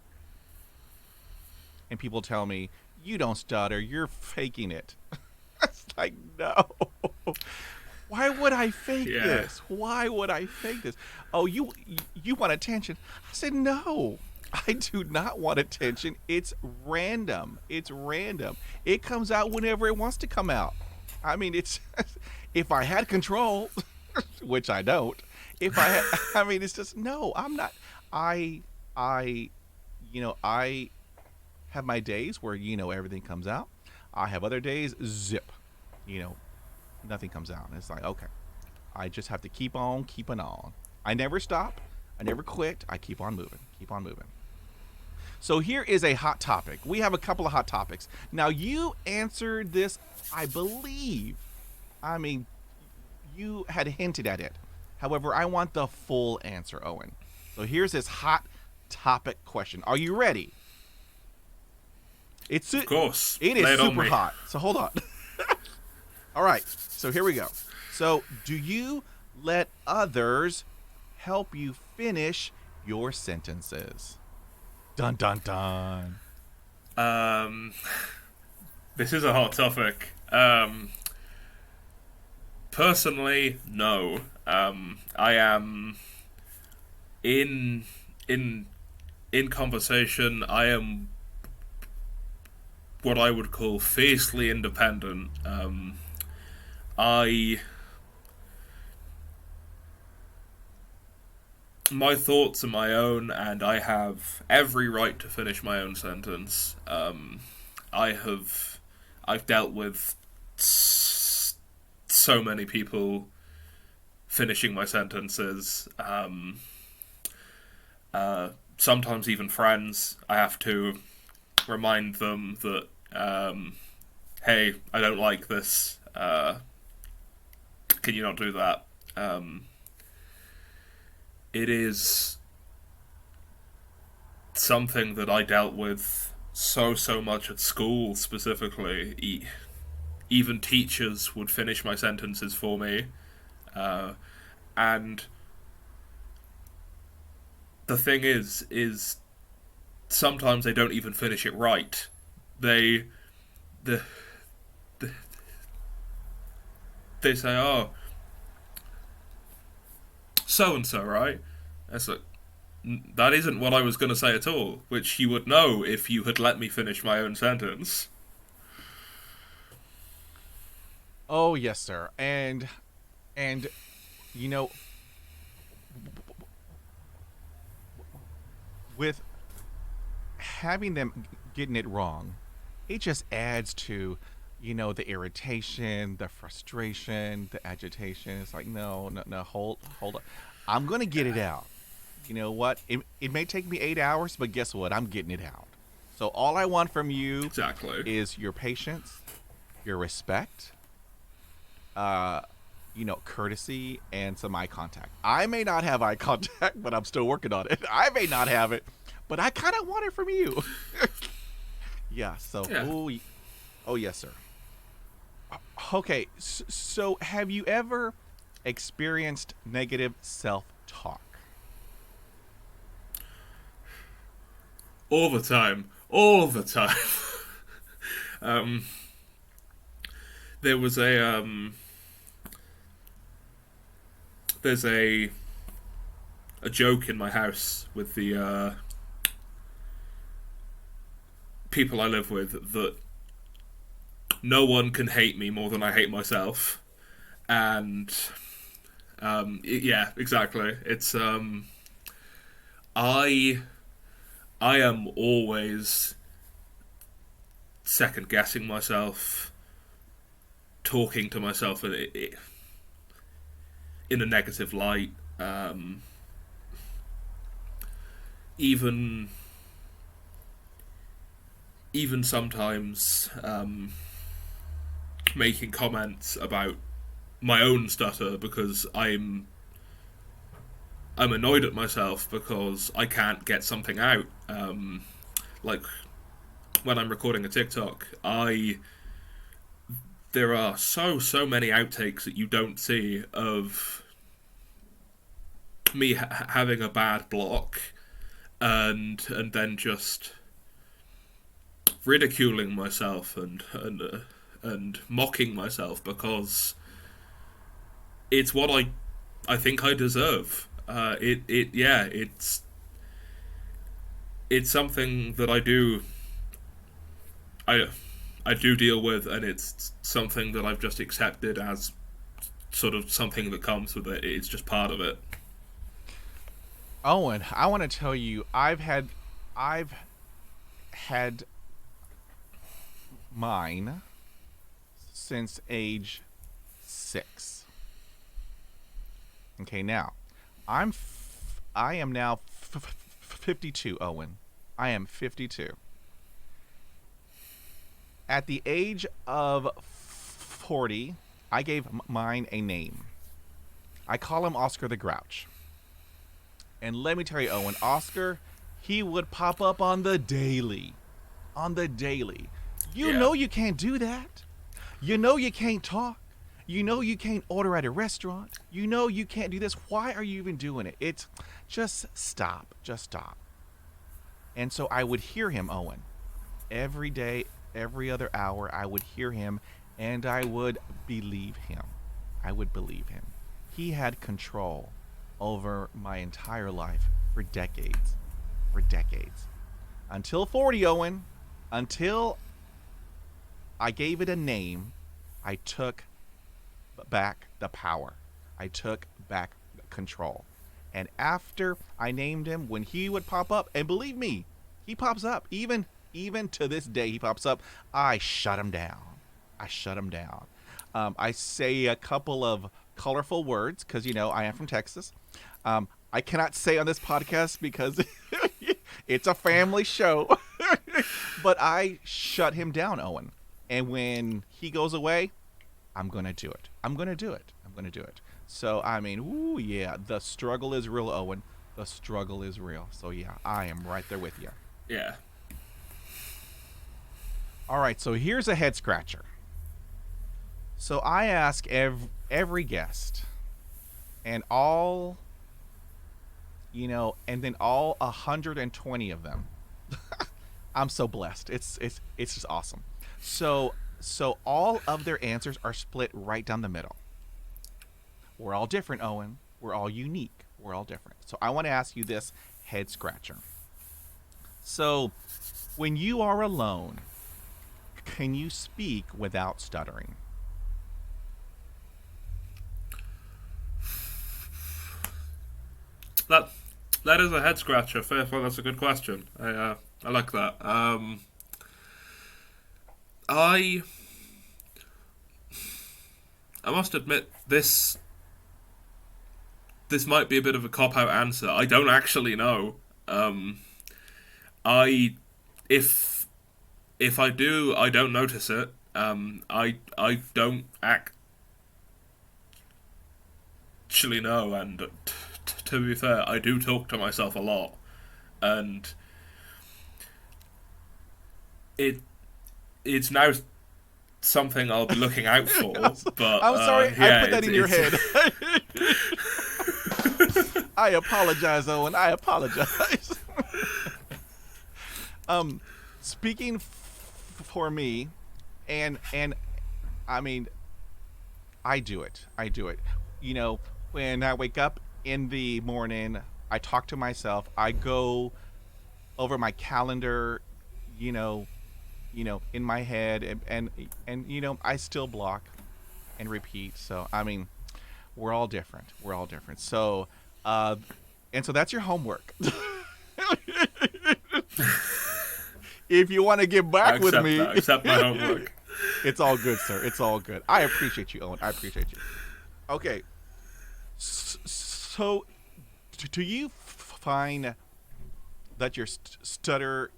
and people tell me, "You don't stutter. You're faking it." It's like, no. Why would I fake
Yeah,
this? Why would I fake this? Oh, you want attention? I said no. I do not want attention. It's random. It's random. It comes out whenever it wants to come out. It's if I had control, which I don't. If I had, it's just no. I'm not. I I I have my days where everything comes out. I have other days zip. You know, nothing comes out. And it's like, okay, I just have to keep on keeping on. I never stop. I never quit. I keep on moving. Keep on moving. So here is a hot topic. We have a couple of hot topics. Now you answered this, I believe. I mean, you had hinted at it. However, I want the full answer, Owen. So here's this hot topic question. Are you ready?
of course.
It is
Lay it on
super
me.
hot. So hold on. All right. So here we go. So, do you let others help you finish your sentences? Dun dun dun.
Um, this is a hot topic. Personally, no. I am in in in conversation. I am what I would call fiercely independent. I My thoughts are my own, and I have every right to finish my own sentence. I've dealt with so many people finishing my sentences. sometimes even friends, I have to remind them that, hey, I don't like this. Can you not do that? It is something that I dealt with so much at school specifically. Even teachers would finish my sentences for me, and the thing is sometimes they don't even finish it right. They the, the they say, "Oh, so and so, right?" It's like, that isn't what I was going to say at all, which you would know if you had let me finish my own sentence.
Oh yes, sir. And you know, with having them getting it wrong, it just adds to, the irritation, the frustration, the agitation. It's like, no, no, no, hold on. I'm gonna get it out. You know what? It may take me 8 hours, but guess what? I'm getting it out. So all I want from you
Exactly.
is your patience, your respect, courtesy, and some eye contact. I may not have eye contact, but I'm still working on it. I may not have it, but I kind of want it from you. Yeah. So,
Yeah.
oh yes, sir. Okay. So, have you ever experienced negative self-talk?
All the time. All the time. um, there was there's a joke in my house with the people I live with that no one can hate me more than I hate myself, and yeah, exactly. It's I I am always second guessing myself, talking to myself in a negative light. Even even sometimes making comments about my own stutter because I'm annoyed at myself because I can't get something out. Like when I'm recording a TikTok, there are so many outtakes that you don't see of me having a bad block and then just ridiculing myself and mocking myself because it's what I think I deserve. It's something that I I do deal with, and it's something that I've just accepted as sort of something that comes with it. It's just part of it.
Owen, I want to tell you, I've had mine since age 6. Okay, now I am now 52. Owen, I am 52. At the age of 40, I gave mine a name. I call him Oscar the Grouch. And let me tell you, Owen, Oscar, he would pop up on the daily. On the daily. You
Yeah.
know you can't do that. You know you can't talk. You know you can't order at a restaurant. You know you can't do this. Why are you even doing it? It's just stop. Just stop. And so I would hear him, Owen. Every day, every other hour, I would hear him and I would believe him. I would believe him. He had control over my entire life for decades. For decades. Until 40, Owen. Until I gave it a name, I took back the power. I took back control. And after I named him, when he would pop up, and believe me, he pops up. Even to this day, he pops up. I shut him down. I shut him down. I say a couple of colorful words because I am from Texas. I cannot say on this podcast because It's a family show. But I shut him down, Owen. And when he goes away, I'm going to do it. I'm going to do it. I'm going to do it. So, I mean, ooh, yeah, the struggle is real, Owen. The struggle is real. So, yeah, I am right there with you.
Yeah.
All right, so here's a head scratcher. So, I ask every guest, and all, and then all 120 of them. I'm so blessed. It's just awesome. So all of their answers are split right down the middle. We're all different, Owen. We're all unique. We're all different. So I want to ask you this head scratcher. So when you are alone, can you speak without stuttering?
That is a head scratcher. Fair play. That's a good question. I like that. I must admit this might be a bit of a cop out answer. I don't actually know. I if I do, I don't notice it. I don't actually know, and to be fair, I do talk to myself a lot, and it's now something I'll be looking out for. But
I'm sorry,
yeah,
I put that in your head. I apologize, Owen. I apologize. Speaking for me, and I mean, I do it. When I wake up in the morning, I talk to myself. I go over my calendar, you know, in my head, and I still block and repeat. So I mean, we're all different. We're all different. So, and so that's your homework. If you want to get back with me,
accept my homework.
It's all good, sir. It's all good. I appreciate you, Owen. I appreciate you. Okay. So, do you find that your stutter,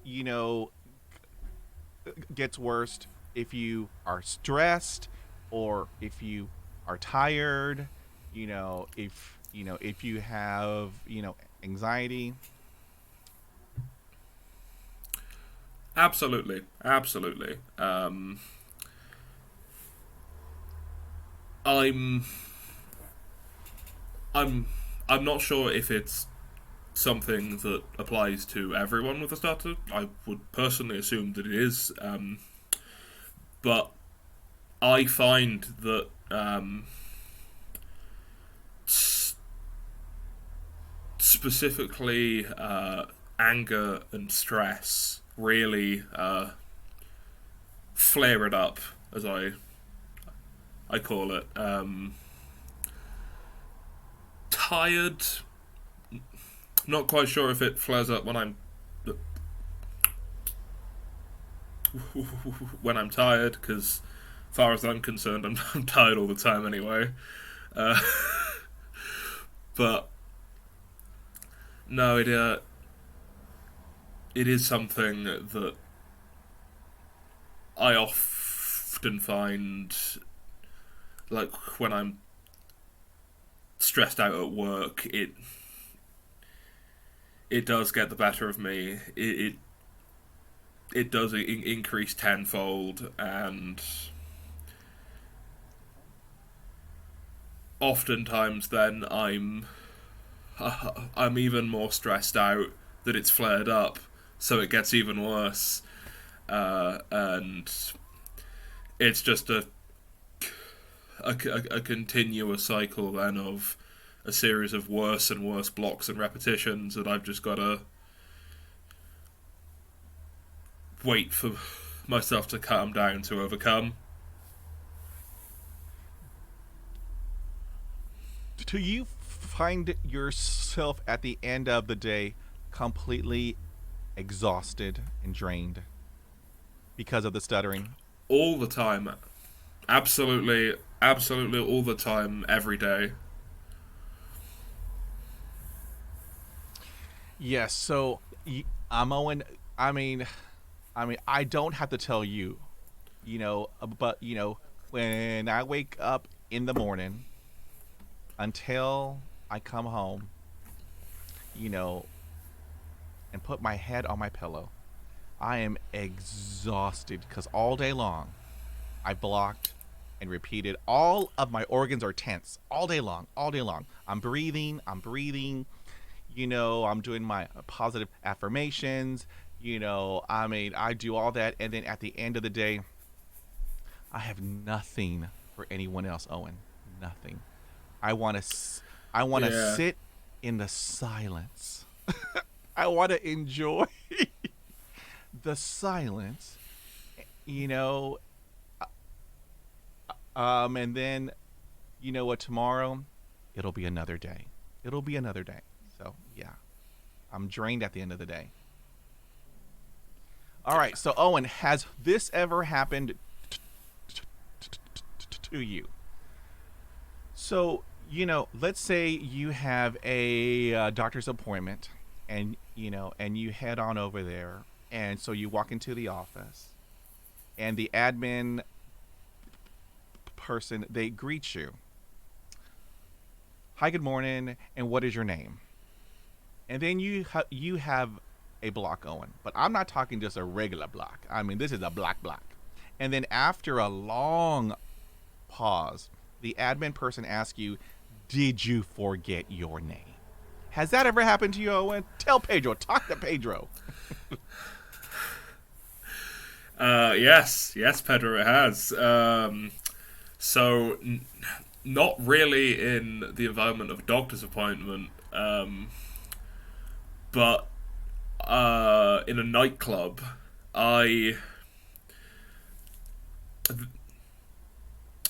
gets worse if you are stressed or if you are tired? If you have, anxiety?
Absolutely. I'm I'm not sure if it's something that applies to everyone with a stutter. I would personally assume that it is, but I find that specifically anger and stress really flare it up, as I call it. Tired, not quite sure if it flares up when I'm tired, because as far as I'm concerned, I'm tired all the time anyway. But no, it is something that I often find, like when I'm stressed out at work, it does get the better of me. It does increase tenfold, and oftentimes then I'm even more stressed out that it's flared up, so it gets even worse, and it's just a continuous cycle then of a series of worse and worse blocks and repetitions that I've just got to wait for myself to calm down to overcome.
Do you find yourself at the end of the day completely exhausted and drained because of the stuttering?
All the time. Absolutely all the time, every day.
Yes, so I'm Owen. I mean, I don't have to tell you, but when I wake up in the morning until I come home, you know, and put my head on my pillow, I am exhausted because all day long I blocked and repeated. All of my organs are tense all day long, all day long. I'm breathing, I'm doing my positive affirmations. I do all that. And then at the end of the day, I have nothing for anyone else, Owen. Nothing. I want to, I want to
Yeah.
sit in the silence. I want to enjoy the silence, you know, and then, you know what, tomorrow, it'll be another day. It'll be another day. So, yeah, I'm drained at the end of the day. All right. So, Owen, has this ever happened to you? So, let's say you have a doctor's appointment and you head on over there. And so you walk into the office and the admin person, they greet you. Hi, good morning. And what is your name? And then you have a block, Owen. But I'm not talking just a regular block. I mean, this is a block. And then after a long pause, the admin person asks you, did you forget your name? Has that ever happened to you, Owen? Tell Pedro. Talk to Pedro.
Yes, Pedro, it has. So, not really in the environment of a doctor's appointment, but in a nightclub, I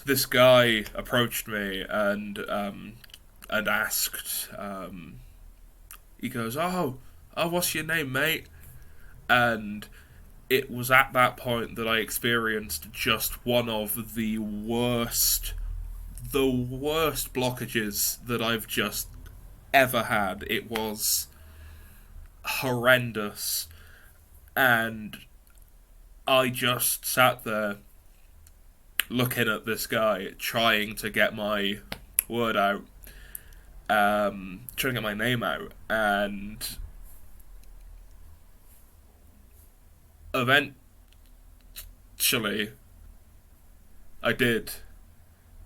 this guy approached me and asked. He goes, "Oh, what's your name, mate?" And it was at that point that I experienced just one of the worst blockages that I've just ever had. It was horrendous, and I just sat there looking at this guy, trying to get my word out, trying to get my name out, and eventually I did.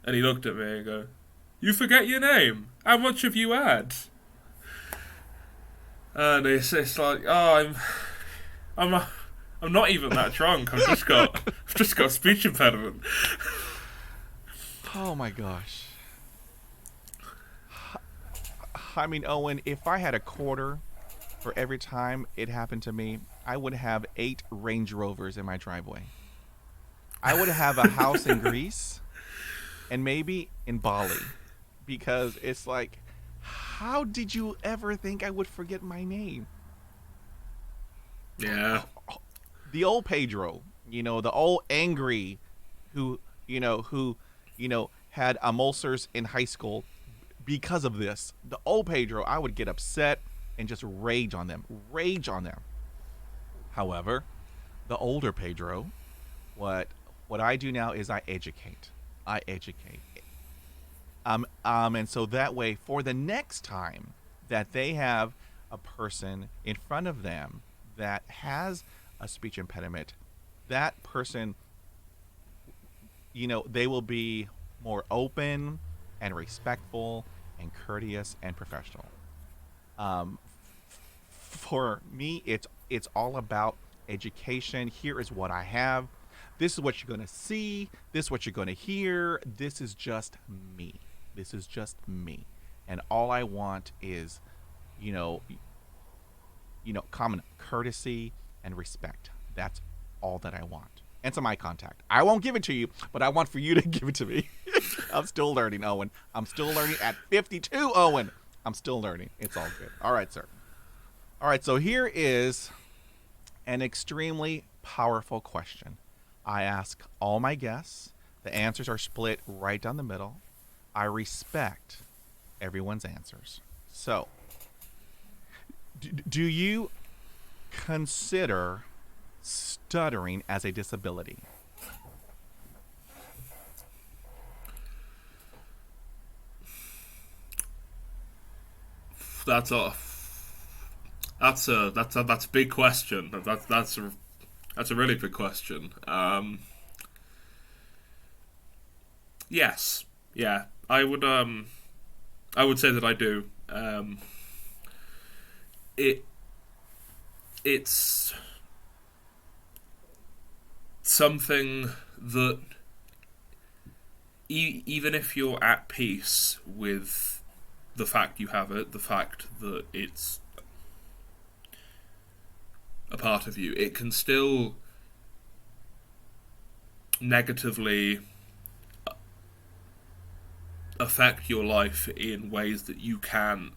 And he looked at me and go, "You forget your name? How much have you had?" And it's like, oh, I'm not, I'm not even that drunk. I've just got a speech impediment.
Oh my gosh. I mean, Owen, if I had a quarter for every time it happened to me, I would have 8 Range Rovers in my driveway. I would have a house in Greece and maybe in Bali because it's like, how did you ever think I would forget my name?
Yeah,
The old Pedro, the old angry who had ulcers in high school because of this. The old Pedro, I would get upset and just rage on them. Rage on them. However, the older Pedro, what I do now is I educate. I educate. And so that way, for the next time that they have a person in front of them that has a speech impediment, that person, they will be more open and respectful and courteous and professional. Um, for me, it's all about education. Here is what I have. This is what you're going to see. This is what you're going to hear. This is just me. This is just me. And all I want is, you know, common courtesy and respect. That's all that I want. And some eye contact. I won't give it to you, but I want for you to give it to me. I'm still learning, Owen. I'm still learning at 52, Owen. I'm still learning. It's all good. All right, sir. All right, so here is an extremely powerful question. I ask all my guests. The answers are split right down the middle. I respect everyone's answers. So, do you consider stuttering as a disability?
That's a that's a big question. That's a really big question. Yes, yeah, I would say that I do. It it's something that even if you're at peace with the fact you have it, the fact that it's a part of you, it can still negatively affect your life in ways that you can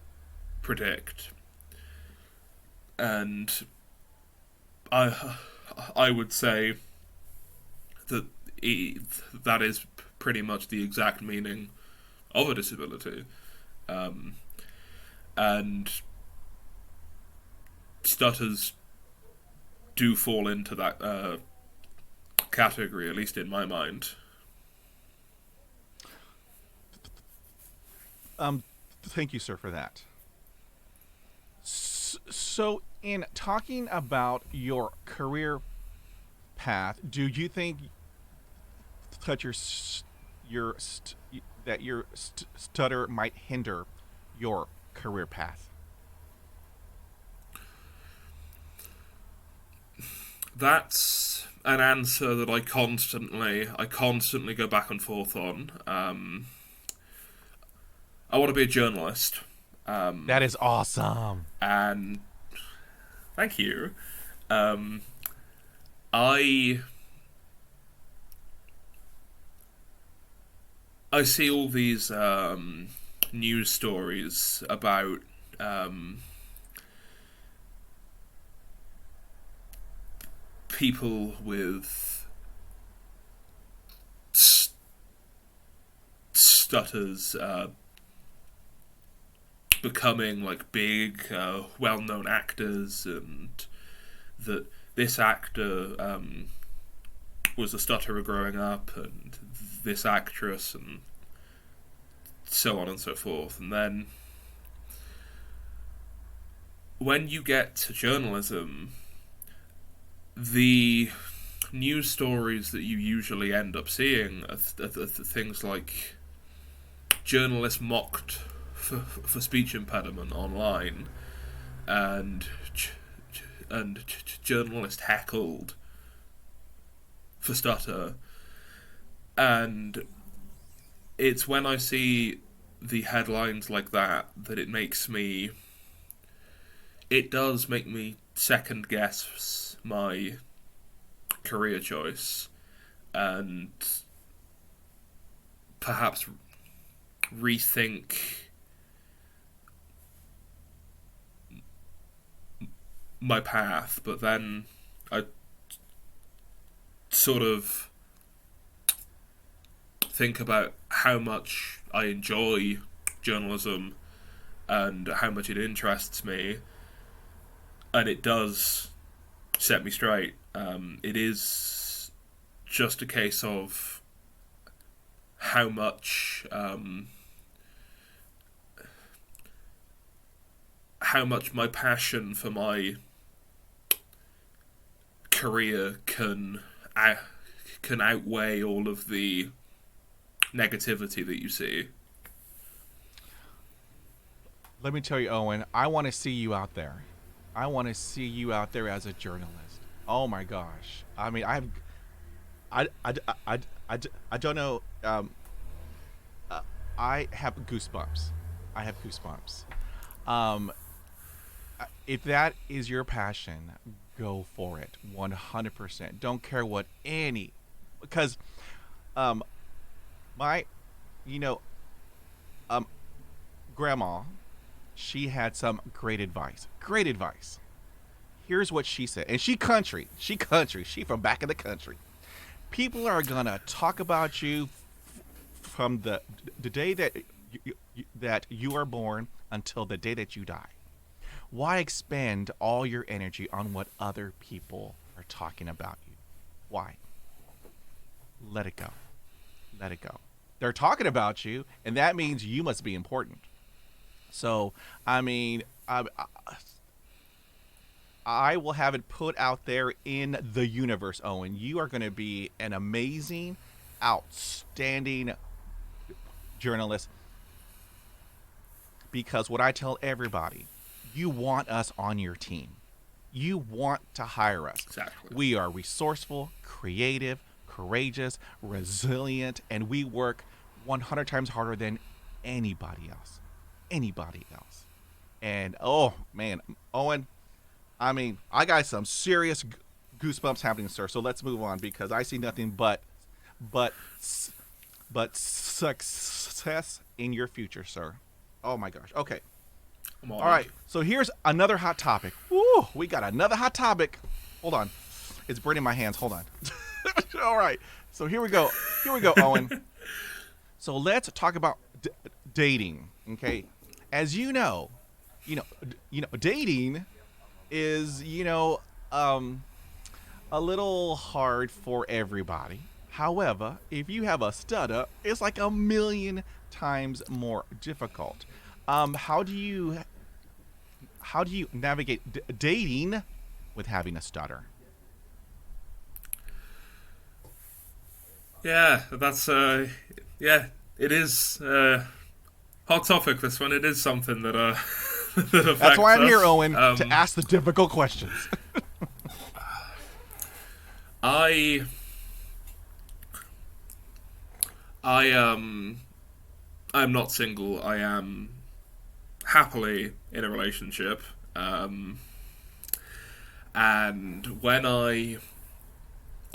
predict. And I would say that that is pretty much the exact meaning of a disability. And stutters do fall into that category, at least in my mind.
Thank you, sir, for that. So, in talking about your career path, do you think that your stutter might hinder your career path?
That's an answer that I constantly go back and forth on. I want to be a journalist.
That is awesome.
And thank you. Um, I I see all these news stories about people with stutters becoming like big, well-known actors, and that this actor was a stutterer growing up, and this actress, and so on and so forth. And then when you get to journalism, the news stories that you usually end up seeing are things like journalists mocked for speech impediment online, and journalists heckled for stutter. And it's when I see the headlines like that that it does make me second guess my career choice, and perhaps rethink my path. But then I sort of think about how much I enjoy journalism and how much it interests me, and it does set me straight. It is just a case of how much my passion for my career can outweigh all of the negativity that you see.
Let me tell you, Owen, I want to see you out there. I want to see you out there as a journalist. Oh my gosh. I mean, I don't know. I have goosebumps. I have goosebumps. Um, if that is your passion, go for it. 100%. Don't care what because, um, my, you know, um, grandma, she had some great advice. Great advice. Here's what she said. And she country. She country. She from back in the country. People are gonna talk about you from the day that that you are born until the day that you die. Why expend all your energy on what other people are talking about you? Why? Let it go. Let it go. They're talking about you, and that means you must be important. So, I mean, I will have it put out there in the universe, Owen. You are going to be an amazing, outstanding journalist, because what I tell everybody, you want us on your team. You want to hire us.
Exactly.
We are resourceful, creative, courageous, resilient, and we work 100 times harder than anybody else. Anybody else. And oh man, Owen, I mean, I got some serious goosebumps happening, sir. So let's move on, because I see nothing but success in your future, sir. Oh my gosh. Okay. All right. So here's another hot topic. Woo! We got another hot topic. Hold on. It's burning my hands. Hold on. All right. So here we go. Here we go, Owen. So let's talk about dating. Okay. As you know, dating is, a little hard for everybody. However, if you have a stutter, it's like a million times more difficult. How do you navigate dating with having a stutter?
Yeah, that's yeah, it is hot topic. This one, it is something that that affects
That's why I'm
us.
here, Owen, to ask the difficult questions.
I'm not single. I am happily in a relationship. And when I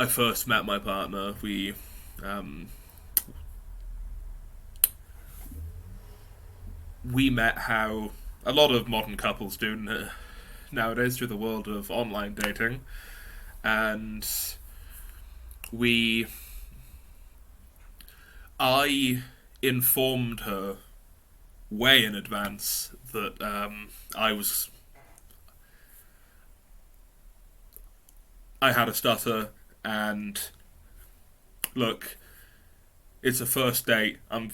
first met my partner, we met how a lot of modern couples do nowadays through the world of online dating, and I informed her way in advance that I had a stutter, and look, it's a first date. I'm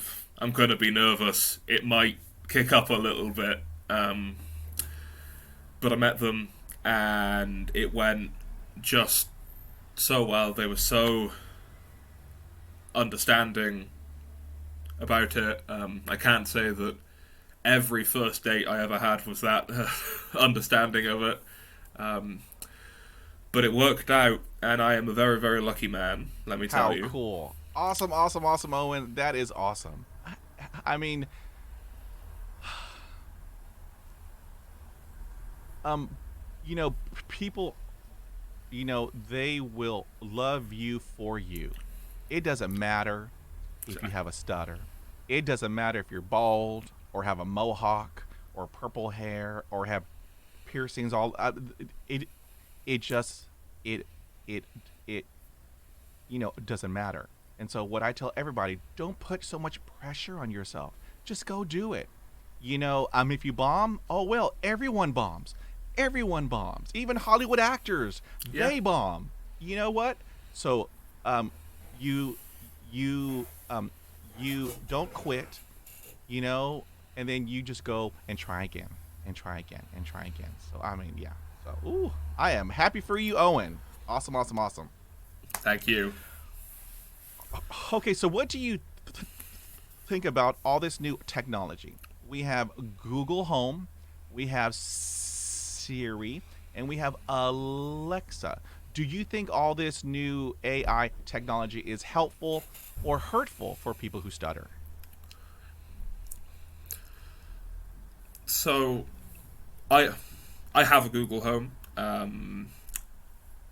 gonna be nervous. It might kick up a little bit, but I met them, and it went just so well. They were so understanding about it. I can't say that every first date I ever had was that understanding of it, but it worked out, and I am a very, very lucky man, let me tell you.
How cool. Awesome, awesome, awesome, Owen. That is awesome. I mean, people, they will love you for you. It doesn't matter if you have a stutter. It doesn't matter if you're bald or have a mohawk or purple hair or have piercings. It doesn't matter. And so what I tell everybody, don't put so much pressure on yourself. Just go do it. If you bomb, oh well, everyone bombs. Everyone bombs. Even Hollywood actors, they bomb. You know what? So, you don't quit, and then you just go and try again and try again and try again. So, I mean, yeah. So, I am happy for you, Owen. Awesome, awesome, awesome.
Thank you.
Okay, so what do you think about all this new technology? We have Google Home, we have Siri, and we have Alexa. Do you think all this new AI technology is helpful or hurtful for people who stutter?
So, I have a Google Home.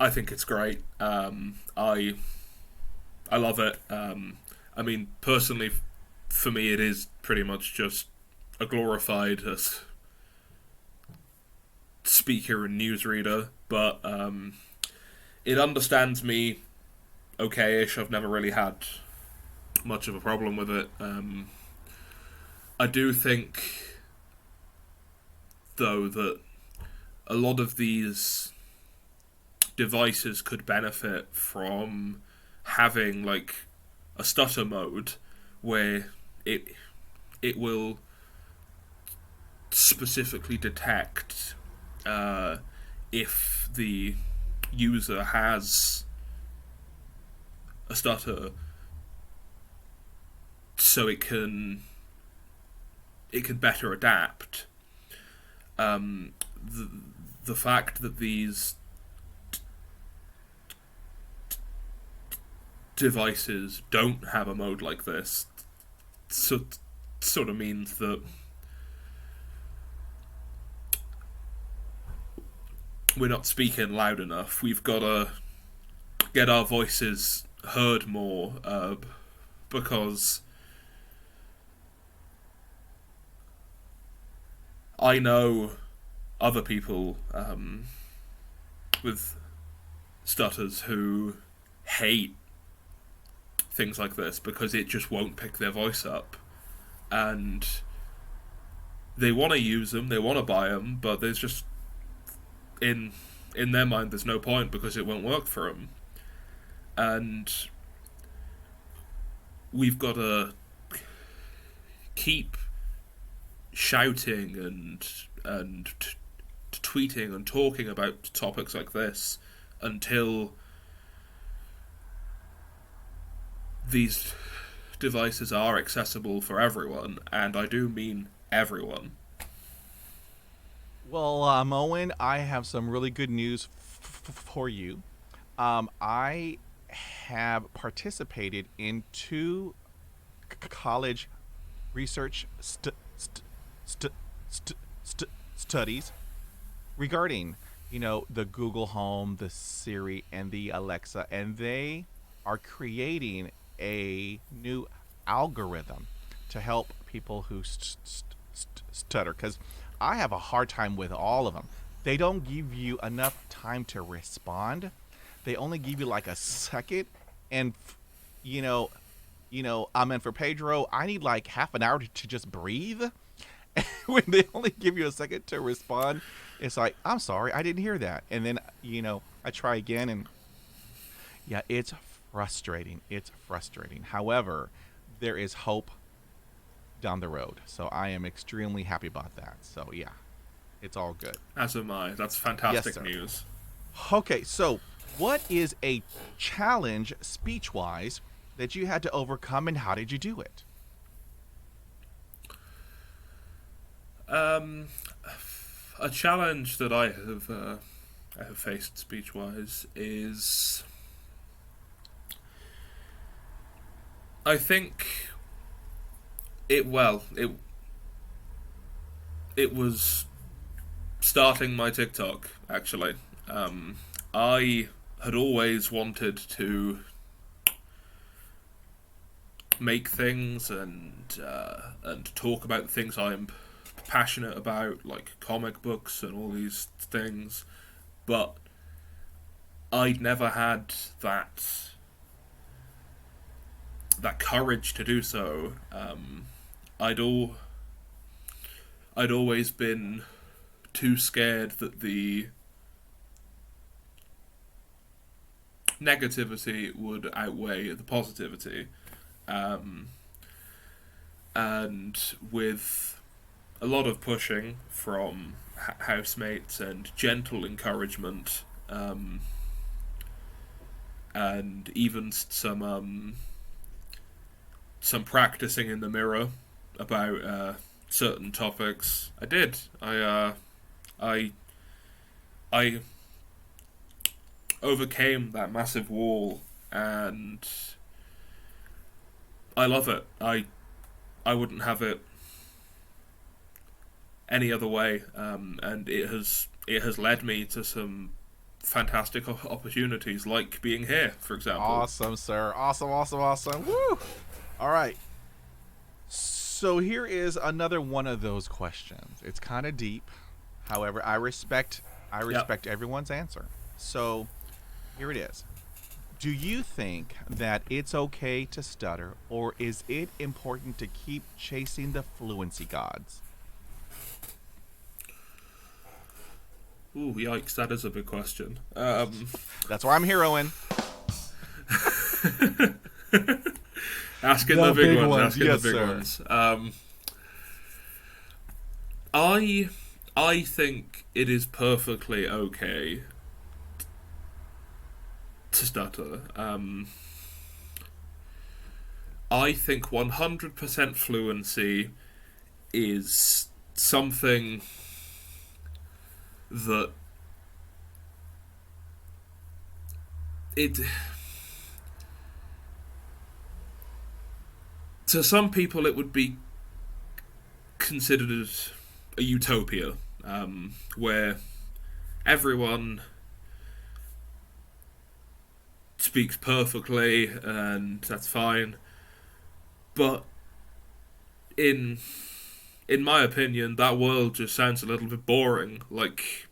I think it's great. I love it. I mean, personally, for me, it is pretty much just a glorified speaker and newsreader, but it understands me okay-ish. I've never really had much of a problem with it. I do think, though, that a lot of these devices could benefit from having like a stutter mode where it will specifically detect if the user has a stutter, so it can better adapt. The fact that these devices don't have a mode like this sort of means that we're not speaking loud enough. We've got to get our voices heard more, because I know other people with stutters who hate things like this because it just won't pick their voice up, and they want to use them, they want to buy them, but there's just in their mind there's no point because it won't work for them. And we've got to keep shouting and tweeting and talking about topics like this until these devices are accessible for everyone, and I do mean everyone.
Well, Owen, I have some really good news for you. I have participated in two college research studies regarding, the Google Home, the Siri, and the Alexa, and they are creating a new algorithm to help people who stutter, because I have a hard time with all of them. They don't give you enough time to respond. They only give you like a second, and I mean, for Pedro, I need like half an hour to just breathe. And when they only give you a second to respond, it's like, I'm sorry, I didn't hear that. And then I try again, and yeah, it's frustrating. It's frustrating. However, there is hope down the road, so I am extremely happy about that. So yeah, it's all good.
As am I. That's fantastic news.
Okay, so what is a challenge speech-wise that you had to overcome, and how did you do it?
A challenge that I have faced speech-wise is, I think it was starting my TikTok, actually. I had always wanted to make things and talk about the things I'm passionate about, like comic books and all these things, but I'd never had that courage to do so. I'd always been too scared that the negativity would outweigh the positivity, and with a lot of pushing from housemates and gentle encouragement, and even some practicing in the mirror about certain topics, I overcame that massive wall, and I love it. I wouldn't have it any other way, and it has led me to some fantastic opportunities, like being here, for example.
Awesome, sir. Awesome. Woo! All right. So here is another one of those questions. It's kind of deep. However, I respect everyone's answer. So here it is. Do you think that it's okay to stutter, or is it important to keep chasing the fluency gods?
Ooh, yikes! That is a big question.
That's why I'm here, Owen.
Asking
The
the big
big
ones.
ones,
Asking
yes,
the big
sir.
ones. I think it is perfectly okay to stutter. I think 100% fluency is something that it to some people it would be considered a utopia, where everyone speaks perfectly and that's fine. But in my opinion, that world just sounds a little bit boring. Like,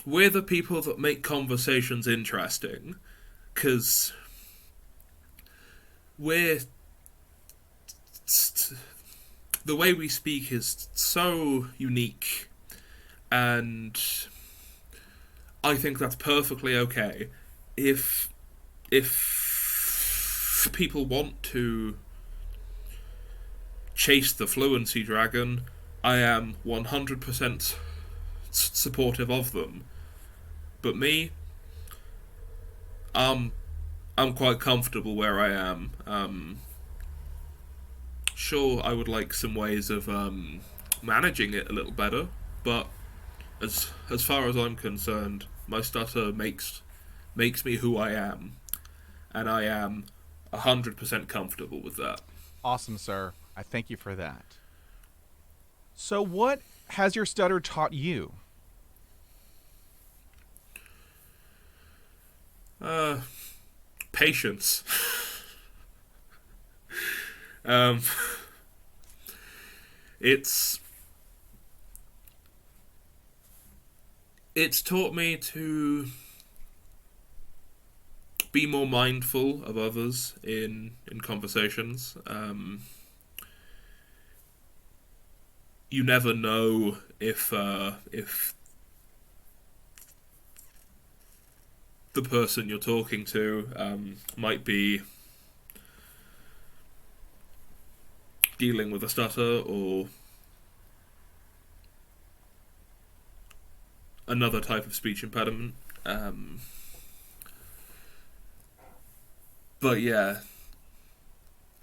we're the people that make conversations interesting, because we're the way we speak is so unique, and I think that's perfectly okay. If people want to chase the fluency dragon, I am 100% supportive of them. But me, I'm quite comfortable where I am. Sure, I would like some ways of managing it a little better, but as far as I'm concerned, my stutter makes me who I am, and I am 100% comfortable with that.
Awesome, sir. I thank you for that. So, what has your stutter taught you?
Patience. um, it's taught me to be more mindful of others in conversations. You never know if the person you're talking to might be dealing with a stutter or another type of speech impediment. But yeah,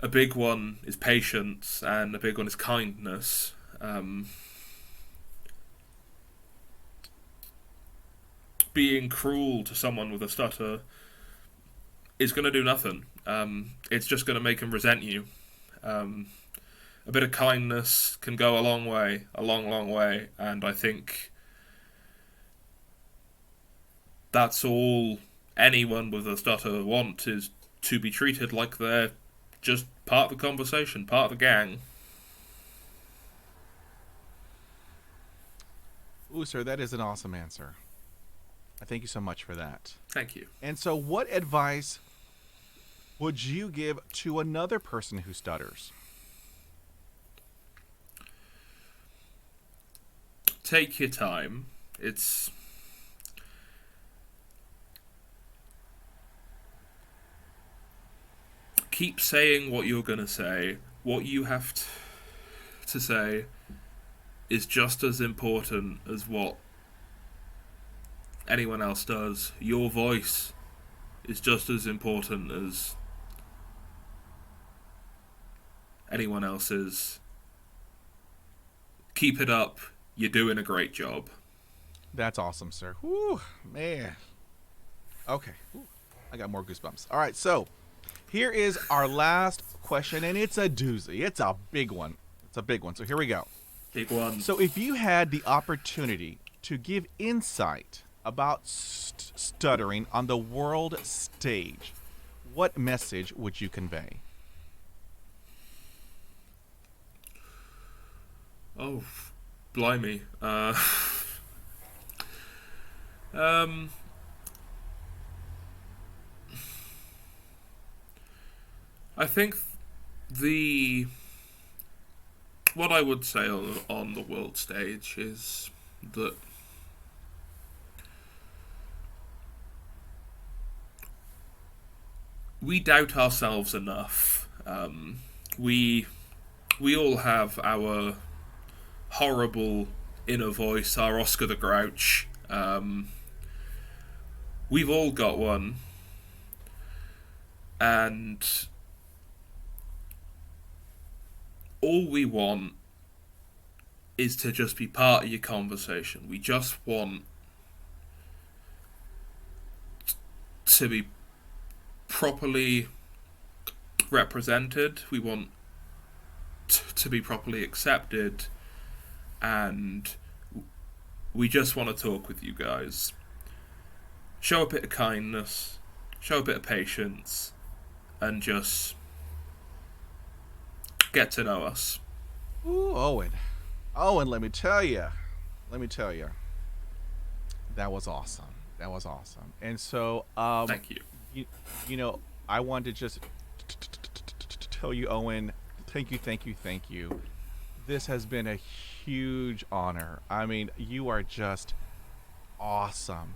a big one is patience, and a big one is kindness. Being cruel to someone with a stutter is going to do nothing. It's just going to make them resent you. A bit of kindness can go a long way, long way, and I think that's all anyone with a stutter wants, is to be treated like they're just part of the conversation, part of the gang.
Ooh, sir, that is an awesome answer. I thank you so much for that.
Thank you.
And so, what advice would you give to another person who stutters?
Take your time. It's keep saying what you're going to say. What you have to say is just as important as what anyone else does. Your voice is just as important as anyone else's. Keep it up. You're doing a great job.
That's awesome, sir. Whew, man. Okay. Ooh, I got more goosebumps. All right, so here is our last question, and it's a doozy. It's a big one. It's a big one. So here we go.
Big one.
So if you had the opportunity to give insight about stuttering on the world stage, what message would you convey?
Oh, blimey. I think the what I would say on the world stage is that we doubt ourselves enough. We we all have our horrible inner voice, our Oscar the Grouch. We've all got one, and all we want is to just be part of your conversation. We just want to be properly represented. We want to be properly accepted, and we just want to talk with you guys. Show a bit of kindness, show a bit of patience, and just get to know us.
Ooh, Owen. Owen, let me tell you. That was awesome. And so,
Thank you.
you know, I wanted to just tell you, Owen, thank you. This has been a huge honor. I mean, you are just awesome.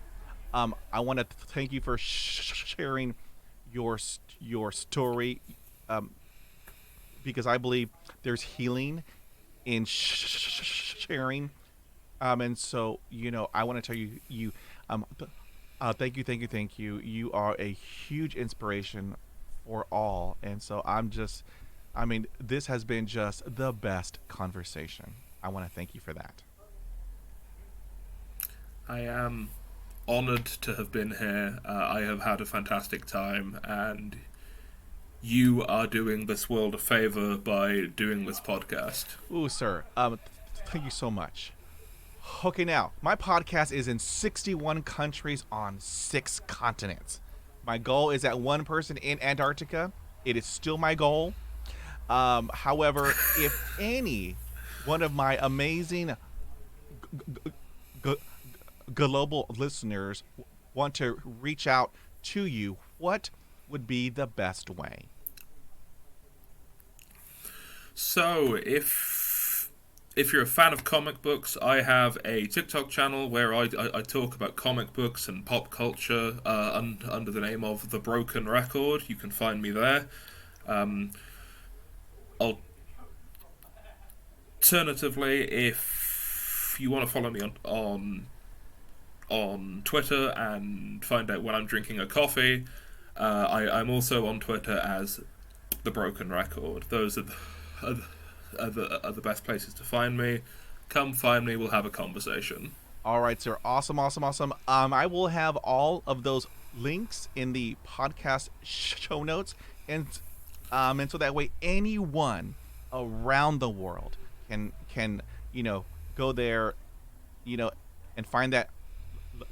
I want to thank you for sharing your story, because I believe there's healing in sharing. And so, I want to tell you, thank you. You are a huge inspiration for all. And so this has been just the best conversation. I want to thank you for that.
I am honoured to have been here. I have had a fantastic time, and you are doing this world a favour by doing this podcast.
Ooh, sir. Thank you so much. Okay, now, my podcast is in 61 countries on 6 continents. My goal is at one person in Antarctica. It is still my goal. However, if any one of my amazing global listeners want to reach out to you, what would be the best way?
So, if you're a fan of comic books, I have a TikTok channel where I talk about comic books and pop culture under the name of The Broken Record. You can find me there. Alternatively, if you want to follow me on Twitter and find out when I'm drinking a coffee, I'm also on Twitter as The Broken Record. Those are the best places to find me. Come find me, we'll have a conversation.
All right, sir. Awesome. I will have all of those links in the podcast show notes, and so that way anyone around the world can go there, and find that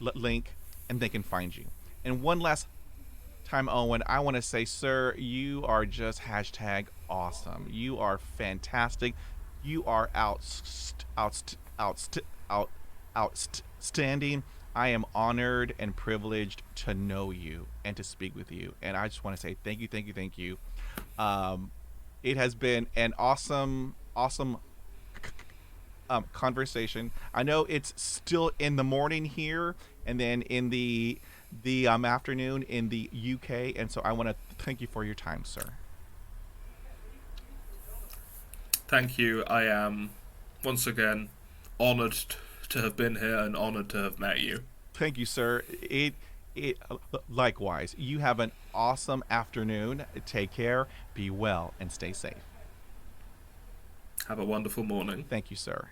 link, and they can find you. And one last time, Owen, I want to say, sir, you are just #awesome. You are fantastic. You are outstanding. I am honored and privileged to know you and to speak with you. And I just want to say thank you. It has been an awesome conversation. I know it's still in the morning here, and then in the afternoon in the UK, and so I want to thank you for your time, sir.
Thank you. I am once again honoured to have been here and honoured to have met you.
Thank you, sir. It likewise. You have an awesome afternoon. Take care, be well, and stay safe.
Have a wonderful morning.
Thank you, sir.